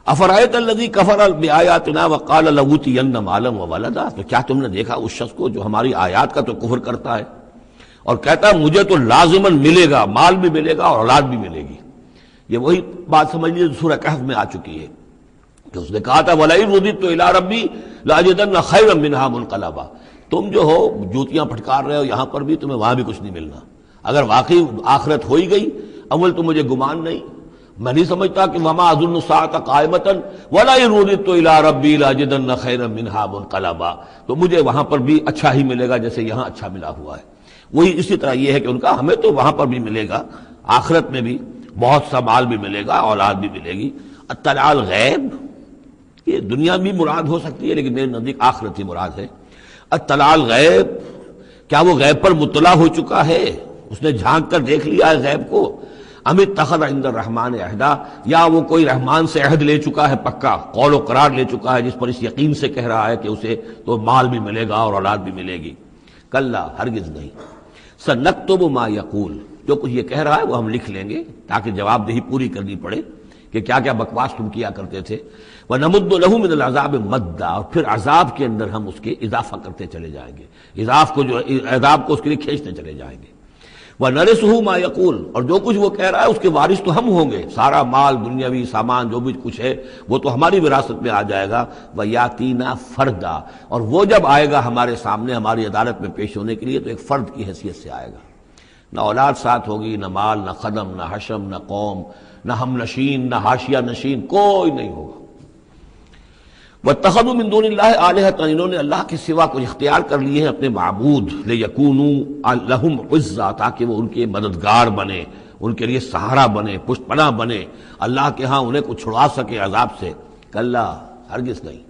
افرأیت الذی کفر بآیاتنا وقال لأوتین مالا وولدا، تو کیا تم نے دیکھا اس شخص کو جو ہماری آیات کا تو کفر کرتا ہے اور کہتا ہے مجھے تو لازماً ملے گا، مال بھی ملے گا اور اولاد بھی ملے گی. یہ وہی بات سمجھ لیجیے سورہ کہف میں آ چکی ہے کہ اس نے کہا تھا وَلَئِن رُدِدتُّ إِلَىٰ رَبِّي لَأَجِدَنَّ خَيْرًا مِّنْهَا مُنقَلَبًا. تم جو ہو جوتیاں پھٹکار رہے ہو یہاں پر بھی، تمہیں وہاں بھی کچھ نہیں ملنا. اگر واقعی آخرت ہو ہی گئی، اول تو مجھے گمان نہیں، میں نہیں سمجھتا کہ وَمَا أَظُنُّ السَّاعَةَ قَائِمَةً وَلَئِن رُدِدتُّ إِلَىٰ رَبِّي لَأَجِدَنَّ خَيْرًا مِّنْهَا مُنقَلَبًا. تو مجھے وہاں پر بھی اچھا ہی ملے گا جیسے یہاں اچھا ملا ہوا ہے. وہی اسی طرح یہ ہے کہ ان کا ہمیں تو وہاں پر بھی ملے گا، آخرت میں بھی بہت سا مال بھی ملے گا، اولاد بھی ملے گی. اطلاع الغیب، یہ دنیا بھی مراد ہو سکتی ہے لیکن میرے نزدیک آخرت ہی مراد ہے. اطلاع الغیب، کیا وہ غیب پر مطلع ہو چکا ہے، اس نے جھانک کر دیکھ لیا ہے غیب کو. ام اتخذ عند الرحمن عہدا، یا وہ کوئی رحمان سے عہد لے چکا ہے، پکا قول و قرار لے چکا ہے جس پر اس یقین سے کہہ رہا ہے کہ اسے تو مال بھی ملے گا اور اولاد بھی ملے گی. کلا، ہرگز نہیں. سنکتب ما یقول، جو کچھ یہ کہہ رہا ہے وہ ہم لکھ لیں گے تاکہ جواب دہی پوری کرنی پڑے کہ کیا کیا بکواس تم کیا کرتے تھے. وَنَمُدُّ لَهُ مِنَ الْعَذَابِ مَدًّا، اور پھر عذاب کے اندر ہم اس کے اضافہ کرتے چلے جائیں گے، عذاب کو اس کے لیے کھینچتے چلے جائیں گے. وَنَرِثُهُ مَا يَقُولُ، اور جو کچھ وہ کہہ رہا ہے اس کے وارث تو ہم ہوں گے، سارا مال دنیاوی سامان جو بھی کچھ ہے وہ تو ہماری وراثت میں آ جائے گا. وَيَأْتِينَا فَرْدًا، اور وہ جب آئے گا ہمارے سامنے ہماری عدالت میں پیش ہونے کے لیے تو ایک فرد کی حیثیت سے آئے گا. نہ اولاد ساتھ ہوگی، نہ مال، نہ خدم، نہ حشم، نہ قوم، نہ ہم نشین، نہ حاشیہ نشین، کوئی نہیں ہوگا. وَاتَّخَذُوا مِن دُونِ اللَّهِ آلِهَةً، انہوں نے اللہ کے سوا کچھ اختیار کر لیے ہیں اپنے معبود. لِيَكُونُوا لَهُمْ عِزًّا، تاکہ وہ ان کے مددگار بنے، ان کے لیے سہارا بنے، پشت پناہ بنے، اللہ کے ہاں انہیں کچھ چھڑا سکے عذاب سے. کلا، ہرگز نہیں.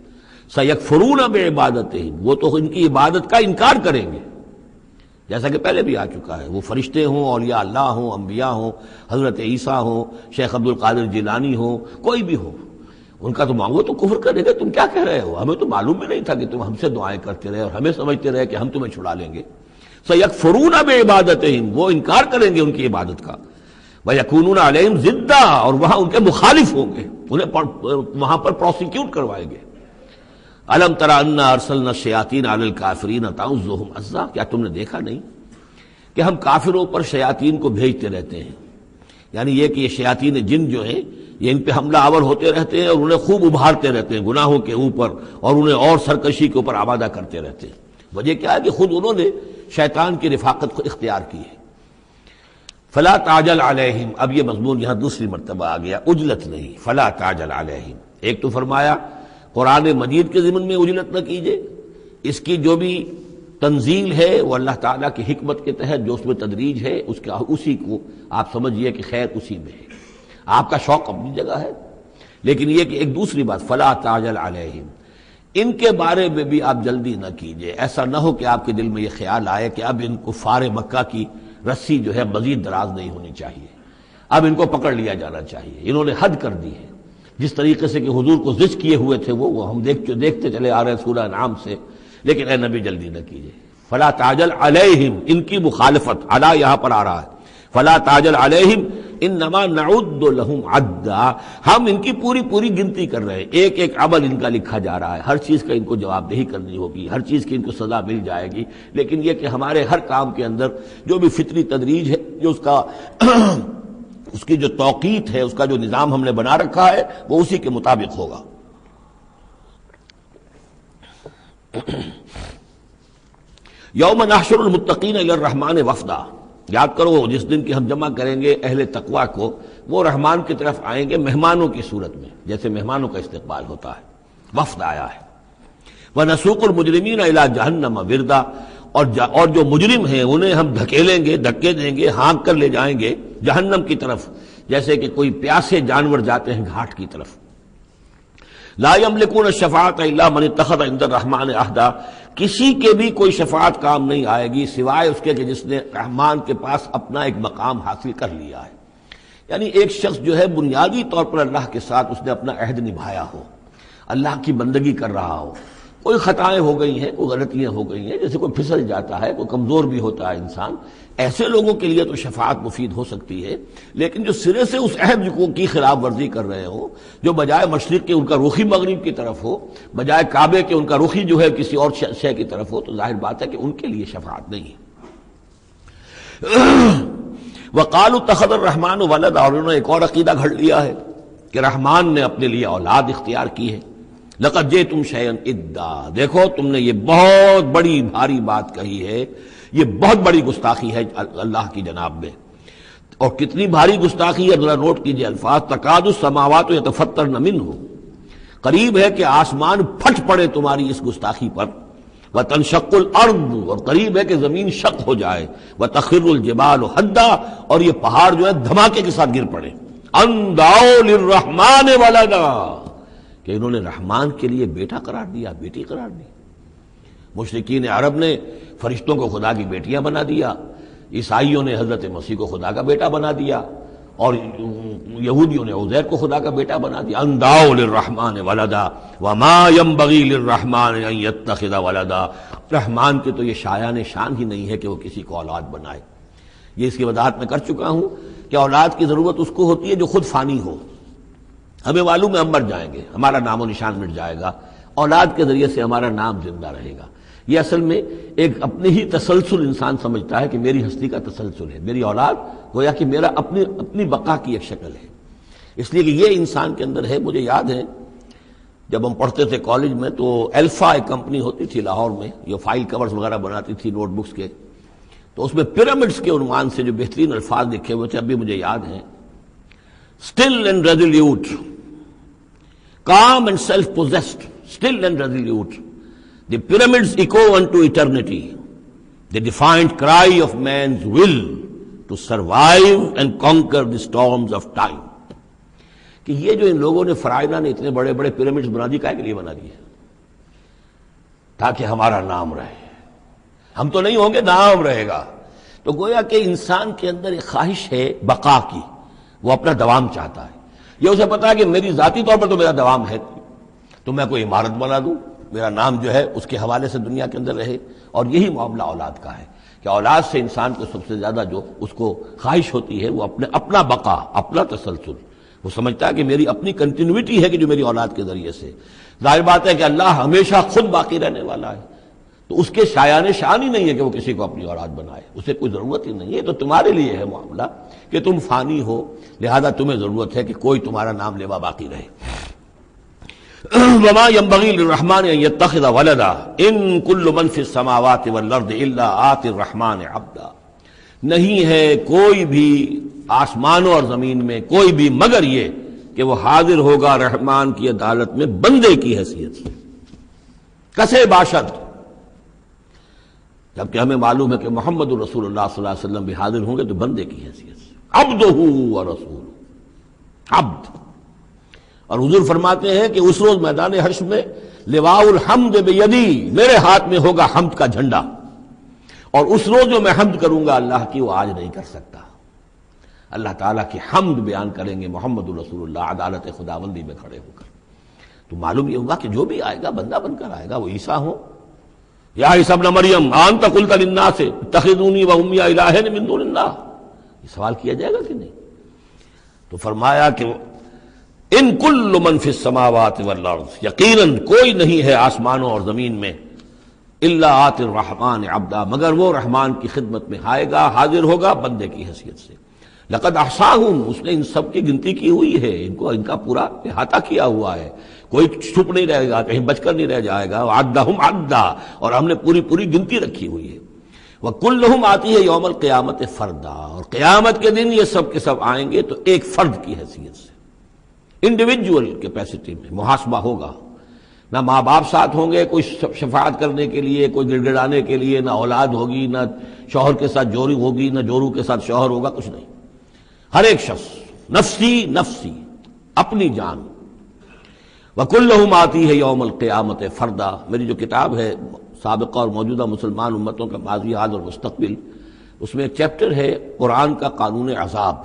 سَيَكْفُرُونَ بِعِبَادَتِهِمْ، وہ تو ان کی عبادت کا انکار کریں گے، جیسا کہ پہلے بھی آ چکا ہے. وہ فرشتے ہوں، اولیاء اللہ ہوں، انبیاء ہوں، حضرت عیسیٰ ہوں، شیخ عبد القادر جیلانی ہوں، کوئی بھی ہو، ان کا تو مانگو تو کفر کرے گا. تم کیا کہہ رہے ہو، ہمیں تو معلوم بھی نہیں تھا کہ تم ہم سے دعائیں کرتے رہے اور ہمیں سمجھتے رہے کہ ہم تمہیں چھڑا لیں گے. سَيَكْفُرُونَ بِعِبَادَتِهِمْ، وہ انکار کریں گے ان کی عبادت کا. وَيَكُونُونَ عَلَيْهِمْ ضِدًّا، اور وہاں ان کے مخالف ہوں گے، انہیں وہاں پر پروسیکیوٹ کروائیں گے. أَلَمْ تَرَ أَنَّا أَرْسَلْنَا الشَّيَاطِينَ عَلَى الْكَافِرِينَ تَعُزُّهُمْ عَزًّا، کیا تم نے دیکھا نہیں کہ ہم کافروں پر شیاطین کو بھیجتے رہتے ہیں. یعنی یہ کہ یہ شیاطین جن جو ہیں یہ ان پہ حملہ آور ہوتے رہتے ہیں اور انہیں خوب ابھارتے رہتے ہیں گناہوں کے اوپر، اور انہیں اور سرکشی کے اوپر آمادہ کرتے رہتے ہیں. وجہ کیا ہے کہ خود انہوں نے شیطان کی رفاقت کو اختیار کی ہے. فلا تعجل علیہم، اب یہ مضمون یہاں دوسری مرتبہ آ گیا، عجلت نہیں، فلا تعجل علیہم. ایک تو فرمایا قرآن مجید کے ضمن میں عجلت نہ کیجیے، اس کی جو بھی تنزیل ہے وہ اللہ تعالیٰ کی حکمت کے تحت جو اس میں تدریج ہے اسی کو آپ سمجھیے کہ خیر اسی میں ہے. آپ کا شوق اپنی جگہ ہے، لیکن یہ کہ ایک دوسری بات فلا تعجل علیہم، ان کے بارے میں بھی آپ جلدی نہ کیجیے. ایسا نہ ہو کہ آپ کے دل میں یہ خیال آئے کہ اب ان کفار مکہ کی رسی جو ہے مزید دراز نہیں ہونی چاہیے، اب ان کو پکڑ لیا جانا چاہیے، انہوں نے حد کر دی ہے. جس طریقے سے کہ حضور کو زج کیے ہوئے تھے وہ ہم دیکھتے چلے آ رہے ہیں سورہ انعام سے. لیکن اے نبی جلدی نہ کیجیے. فلا تعجل علیہم، ان کی مخالفت، علی یہاں پر آ رہا ہے. فلا تعجل علیہم انما نعد لہم عدا، ہم ان کی پوری گنتی کر رہے ہیں، ایک ایک عمل ان کا لکھا جا رہا ہے، ہر چیز کا ان کو جواب دہی کرنی ہوگی، ہر چیز کی ان کو سزا مل جائے گی. لیکن یہ کہ ہمارے ہر کام کے اندر جو بھی فطری تدریج ہے، جو اس کی جو توقیت ہے، اس کا جو نظام ہم نے بنا رکھا ہے وہ اسی کے مطابق ہوگا. یوم نحشر المتقین الی الرحمن وفدا، یاد کرو جس دن کی ہم جمع کریں گے اہل تقویٰ کو، وہ رحمان کی طرف آئیں گے مہمانوں کی صورت میں، جیسے مہمانوں کا استقبال ہوتا ہے، وفد آیا ہے۔ وَنَسُوقُ الْمُجْرِمِينَ إِلَىٰ جَهَنَّمَ وِرْدًا، اور جو مجرم ہیں انہیں ہم دھکیلیں گے، دھکے دیں گے، ہانک کر لے جائیں گے جہنم کی طرف، جیسے کہ کوئی پیاسے جانور جاتے ہیں گھاٹ کی طرف۔ لا يملكون الشفاعة الا من اتخذ عند الرحمن عہدا، کسی کے بھی کوئی شفاعت کام نہیں آئے گی سوائے اس کے کہ جس نے رحمان کے پاس اپنا ایک مقام حاصل کر لیا ہے۔ یعنی ایک شخص جو ہے بنیادی طور پر اللہ کے ساتھ اس نے اپنا عہد نبھایا ہو، اللہ کی بندگی کر رہا ہو، کوئی خطائیں ہو گئی ہیں، کوئی غلطیاں ہو گئی ہیں، جیسے کوئی پھسل جاتا ہے، کوئی کمزور بھی ہوتا ہے انسان، ایسے لوگوں کے لیے تو شفاعت مفید ہو سکتی ہے۔ لیکن جو سرے سے اس عہد کی خلاف ورزی کر رہے ہو، جو بجائے مشرق کے ان کا رخی مغرب کی طرف ہو، بجائے کعبے کے ان کا رخی جو ہے کسی اور شے کی طرف ہو، تو ظاہر بات ہے کہ ان کے لیے شفاعت نہیں ہے۔ وقالوا اتخذ الرحمن ولدا، اور انہوں نے ایک اور عقیدہ گھڑ لیا ہے کہ رحمان نے اپنے لیے اولاد اختیار کی ہے۔ لقد جئتم شیئا ادا، دیکھو تم نے یہ بہت بڑی بھاری بات کہی ہے، یہ بہت بڑی گستاخی ہے اللہ کی جناب میں۔ اور کتنی بھاری گستاخی ہے ذرا نوٹ کیجئے الفاظ، تکاد السماوات یتفطرن منہ، قریب ہے کہ آسمان پھٹ پڑے تمہاری اس گستاخی پر، وتنشق الارض، اور قریب ہے کہ زمین شق ہو جائے، وتخر الجبال حدا، اور یہ پہاڑ جو ہے دھماکے کے ساتھ گر پڑے، ان دعوا للرحمن ولدا، کہ انہوں نے رحمان کے لیے بیٹا قرار دیا، بیٹی قرار دی۔ مشرکین عرب نے فرشتوں کو خدا کی بیٹیاں بنا دیا، عیسائیوں نے حضرت مسیح کو خدا کا بیٹا بنا دیا، اور یہودیوں نے عزیر کو خدا کا بیٹا بنا دیا۔ ان دعوا للرحمن ولدا وما ينبغي للرحمن ان يتخذ ولدا، رحمان کے تو یہ شایان شان ہی نہیں ہے کہ وہ کسی کو اولاد بنائے۔ یہ اس کی وضاحت میں کر چکا ہوں کہ اولاد کی ضرورت اس کو ہوتی ہے جو خود فانی ہو۔ ہمیں معلوم ہے ہم مر جائیں گے، ہمارا نام و نشان مٹ جائے گا، اولاد کے ذریعے سے ہمارا نام زندہ رہے گا۔ یہ اصل میں ایک اپنی ہی تسلسل انسان سمجھتا ہے کہ میری ہستی کا تسلسل ہے، میری اولاد گویا کہ میرا اپنی بقا کی ایک شکل ہے۔ اس لیے کہ یہ انسان کے اندر ہے۔ مجھے یاد ہے جب ہم پڑھتے تھے کالج میں تو الفا ایک کمپنی ہوتی تھی لاہور میں، یہ فائل کورز وغیرہ بناتی تھی نوٹ بکس کے، تو اس میں پیرامڈس کے عنوان سے جو بہترین الفاظ لکھے ہوئے تھے اب بھی مجھے یاد ہیں، still and resolute, calm and self-possessed, still and resolute, the pyramids echo unto eternity, the defiant cry of man's will to survive and conquer the storms of time. کہ یہ جو ان لوگوں نے فرائضہ نے اتنے بڑے بڑے پیرامڈز بنا دی، کائے کے لیے بنا دیے؟ تاکہ ہمارا نام رہے، ہم تو نہیں ہوں گے، نام رہے گا۔ تو گویا کہ انسان کے اندر ایک خواہش ہے بقا کی، وہ اپنا دوام چاہتا ہے۔ یہ اسے پتا ہے کہ میری ذاتی طور پر تو میرا دوام ہے، تو میں کوئی عمارت بنا دوں، میرا نام جو ہے اس کے حوالے سے دنیا کے اندر رہے۔ اور یہی معاملہ اولاد کا ہے کہ اولاد سے انسان کو سب سے زیادہ جو اس کو خواہش ہوتی ہے وہ اپنا بقا، اپنا تسلسل۔ وہ سمجھتا ہے کہ میری اپنی کنٹینیوٹی ہے کہ جو میری اولاد کے ذریعے سے۔ ظاہر بات ہے کہ اللہ ہمیشہ خود باقی رہنے والا ہے، تو اس کے شایان شان ہی نہیں ہے کہ وہ کسی کو اپنی اولاد بنائے، اسے کوئی ضرورت ہی نہیں ہے۔ تو تمہارے لیے ہے معاملہ کہ تم فانی ہو، لہذا تمہیں ضرورت ہے کہ کوئی تمہارا نام لیوا باقی رہے۔ وما ينبغي للرحمن ان يتخذ ولدا ان كل من في السماوات والارض الا آتي الرحمن عبدا، نہیں ہے کوئی بھی آسمانوں اور زمین میں کوئی بھی مگر یہ کہ وہ حاضر ہوگا رحمان کی عدالت میں بندے کی حیثیت سے، کسے باشد، جبکہ ہمیں معلوم ہے کہ محمد رسول اللہ صلی اللہ علیہ وسلم بھی حاضر ہوں گے تو بندے کی حیثیت سے، عبدہ ورسول، عبد۔ اور حضور فرماتے ہیں کہ اس روز میدان حشر میں لواء الحمد بیدی، میرے ہاتھ میں ہوگا حمد کا جھنڈا، اور اس روز جو میں حمد کروں گا اللہ کی وہ آج نہیں کر سکتا۔ اللہ تعالیٰ کی حمد بیان کریں گے محمد رسول اللہ عدالت خداوندی میں کھڑے ہو کر۔ تو معلوم یہ ہوگا کہ جو بھی آئے گا بندہ بن کر آئے گا، وہ عیسیٰ ہو یا عیسیٰ ابن مریم انت قلت للناس اتخذونی وامی الہین من دون اللہ، یہ سوال کیا جائے گا کہ نہیں؟ تو فرمایا کہ ان کل من فی السماوات والارض، یقیناً کوئی نہیں ہے آسمانوں اور زمین میں، الا آتی الرحمن عبدا، مگر وہ رحمان کی خدمت میں آئے گا، حاضر ہوگا بندے کی حیثیت سے۔ لقد احصاہم، اس نے ان سب کی گنتی کی ہوئی ہے، ان کا پورا احاطہ کیا ہوا ہے، کوئی چھپ نہیں رہے گا، کہیں بچ کر نہیں رہ جائے گا۔ وعدہم عدا، اور ہم نے پوری گنتی رکھی ہوئی ہے۔ وَكُلُّهُمْ آتی ہے یوم القیامت فردا، اور قیامت کے دن یہ سب کے سب آئیں گے تو ایک فرد کی حیثیت سے، انڈیویجول کیپیسٹی میں محاسبہ ہوگا۔ نہ ماں باپ ساتھ ہوں گے کوئی شفاعت کرنے کے لیے، کوئی گڑ گڑانے کے لیے، نہ اولاد ہوگی، نہ شوہر کے ساتھ جوری ہوگی، نہ جورو کے ساتھ شوہر ہوگا، کچھ نہیں۔ ہر ایک شخص نفسی نفسی، اپنی جان۔ وَكُلُّهُمْ آتی ہے یوم القیامت فردا، میری جو کتاب ہے سابقہ اور موجودہ مسلمان امتوں کا ماضی، حال اور مستقبل، اس میں ایک چیپٹر ہے قرآن کا قانون عذاب،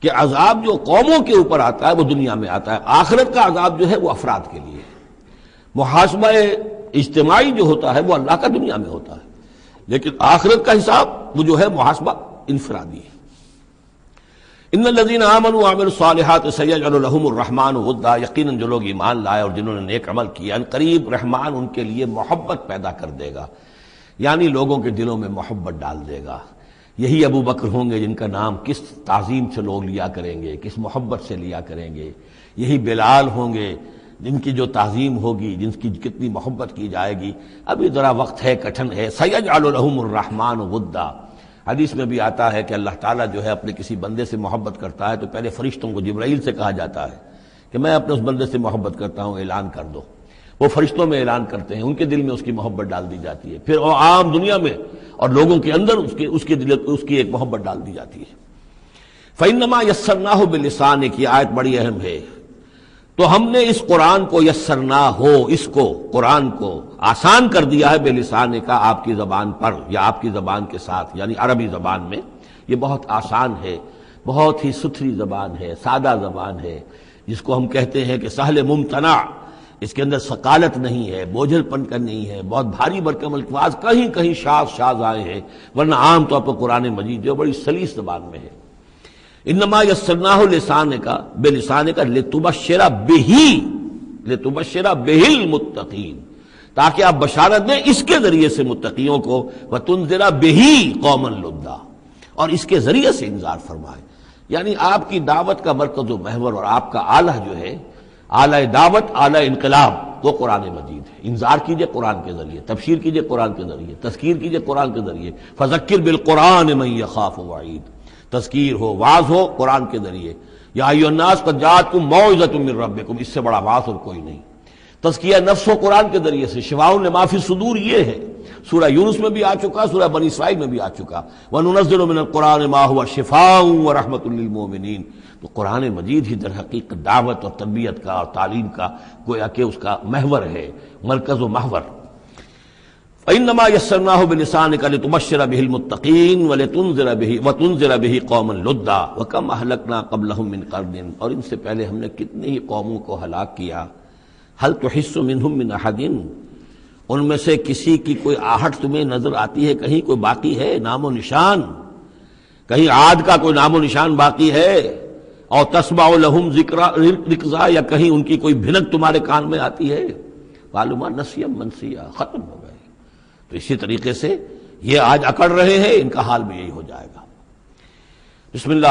کہ عذاب جو قوموں کے اوپر آتا ہے وہ دنیا میں آتا ہے، آخرت کا عذاب جو ہے وہ افراد کے لیے، محاسبہ اجتماعی جو ہوتا ہے وہ اللہ کا دنیا میں ہوتا ہے، لیکن آخرت کا حساب وہ جو ہے محاسبہ انفرادی ہے۔ ان الذین آمنوا وعملوا الصالحات سیجعل لهم الرحمن ودا، یقیناً جو لوگ ایمان لائے اور جنہوں نے نیک عمل کیا، ان قریب رحمان ان کے لیے محبت پیدا کر دے گا، یعنی لوگوں کے دلوں میں محبت ڈال دے گا۔ یہی ابو بکر ہوں گے جن کا نام کس تعظیم سے لوگ لیا کریں گے، کس محبت سے لیا کریں گے۔ یہی بلال ہوں گے جن کی جو تعظیم ہوگی، جن کی کتنی محبت کی جائے گی۔ ابھی ذرا وقت ہے، کٹھن ہے۔ سیجعل لهم الرحمن ودا، حدیث میں بھی آتا ہے کہ اللہ تعالیٰ جو ہے اپنے کسی بندے سے محبت کرتا ہے تو پہلے فرشتوں کو، جبرائیل سے کہا جاتا ہے کہ میں اپنے اس بندے سے محبت کرتا ہوں، اعلان کر دو۔ وہ فرشتوں میں اعلان کرتے ہیں، ان کے دل میں اس کی محبت ڈال دی جاتی ہے، پھر وہ عام دنیا میں اور لوگوں کے اندر اس کی ایک محبت ڈال دی جاتی ہے۔ فَإِنَّمَا يَسَّرْنَاهُ بِلِسَانِكَ، یہ آیت بڑی اہم ہے۔ تو ہم نے اس قرآن کو یسرنا ہو، اس کو قرآن کو آسان کر دیا ہے، بلسان کا، آپ کی زبان پر یا آپ کی زبان کے ساتھ، یعنی عربی زبان میں۔ یہ بہت آسان ہے، بہت ہی ستھری زبان ہے، سادہ زبان ہے، جس کو ہم کہتے ہیں کہ سہل ممتنع، اس کے اندر ثقالت نہیں ہے، بوجھل پن کا نہیں ہے، بہت بھاری بھرکم الفاظ کہیں کہیں شاذ آئے ہیں، ورنہ عام طور پر قرآن مجید جو بڑی سلیس زبان میں ہے۔ انما یسرناہ لسانک، بلسانک لتبشر بہ المتقین، تاکہ آپ بشارت دیں اس کے ذریعے سے متقیوں کو، وتنذر بہ قوما لدا، اور اس کے ذریعے سے انذار فرمائے۔ یعنی آپ کی دعوت کا مرکز و محور اور آپ کا آلہ جو ہے، آلہ دعوت، آلہ انقلاب، وہ قرآن مجید ہے۔ انذار کیجئے قرآن کے ذریعے، تبشیر کیجئے قرآن کے ذریعے، تذکیر کیجئے قرآن کے ذریعے۔ فذکر بالقرآن من یخاف وعید، تذکیر ہو، واعظ ہو قرآن کے ذریعے۔ یا ایھا الناس قد جاءتکم موعظۃ من ربکم، اس سے بڑا واعظ اور کوئی نہیں۔ تزکیہ نفس و قرآن کے ذریعے سے، شفاء لما فی الصدور یہ ہے، سورہ یونس میں بھی آ چکا، سورہ بنی اسرائیل میں بھی آ چکا۔ وَنُنَزِّلُ مِنَ الْقُرْآنِ مَا هُوَ شِفَاءٌ وَرَحْمَةٌ لِّلْمُؤْمِنِينَ، تو قرآن مجید ہی در حقیقت دعوت اور تربیت کا اور تعلیم کا گویا کہ اس کا محور ہے، مرکز و محور۔ فَإِنَّمَا يَسَّرْنَاهُ بِلِسَانِكَ لِتُبَشِّرَ بِهِ الْمُتَّقِينَ وَتُنذِرَ بِهِ قَوْمًا لُدًّا وَكَمْ أَهْلَكْنَا قَبْلَهُم مِّن قَرْنٍ، اور ان سے پہلے ہم نے کتنی ہی قوموں کو ہلاک کیا۔ هَلْ تُحِسُّ مِنْهُم مِّنْ أَحَدٍ، ان میں سے کسی کی کوئی آہٹ تمہیں نظر آتی ہے؟ کہیں کوئی باقی ہے نام و نشان؟ کہیں عاد کا کوئی نام و نشان باقی ہے؟ اور تسمع لهم رکزا، یا کہیں ان کی کوئی بھنک تمہارے کان میں آتی ہے؟ معلومہ نسیا منسیا، ختم ہو گئے۔ تو اسی طریقے سے یہ آج اکڑ رہے ہیں، ان کا حال بھی یہی ہو جائے گا۔ بسم اللہ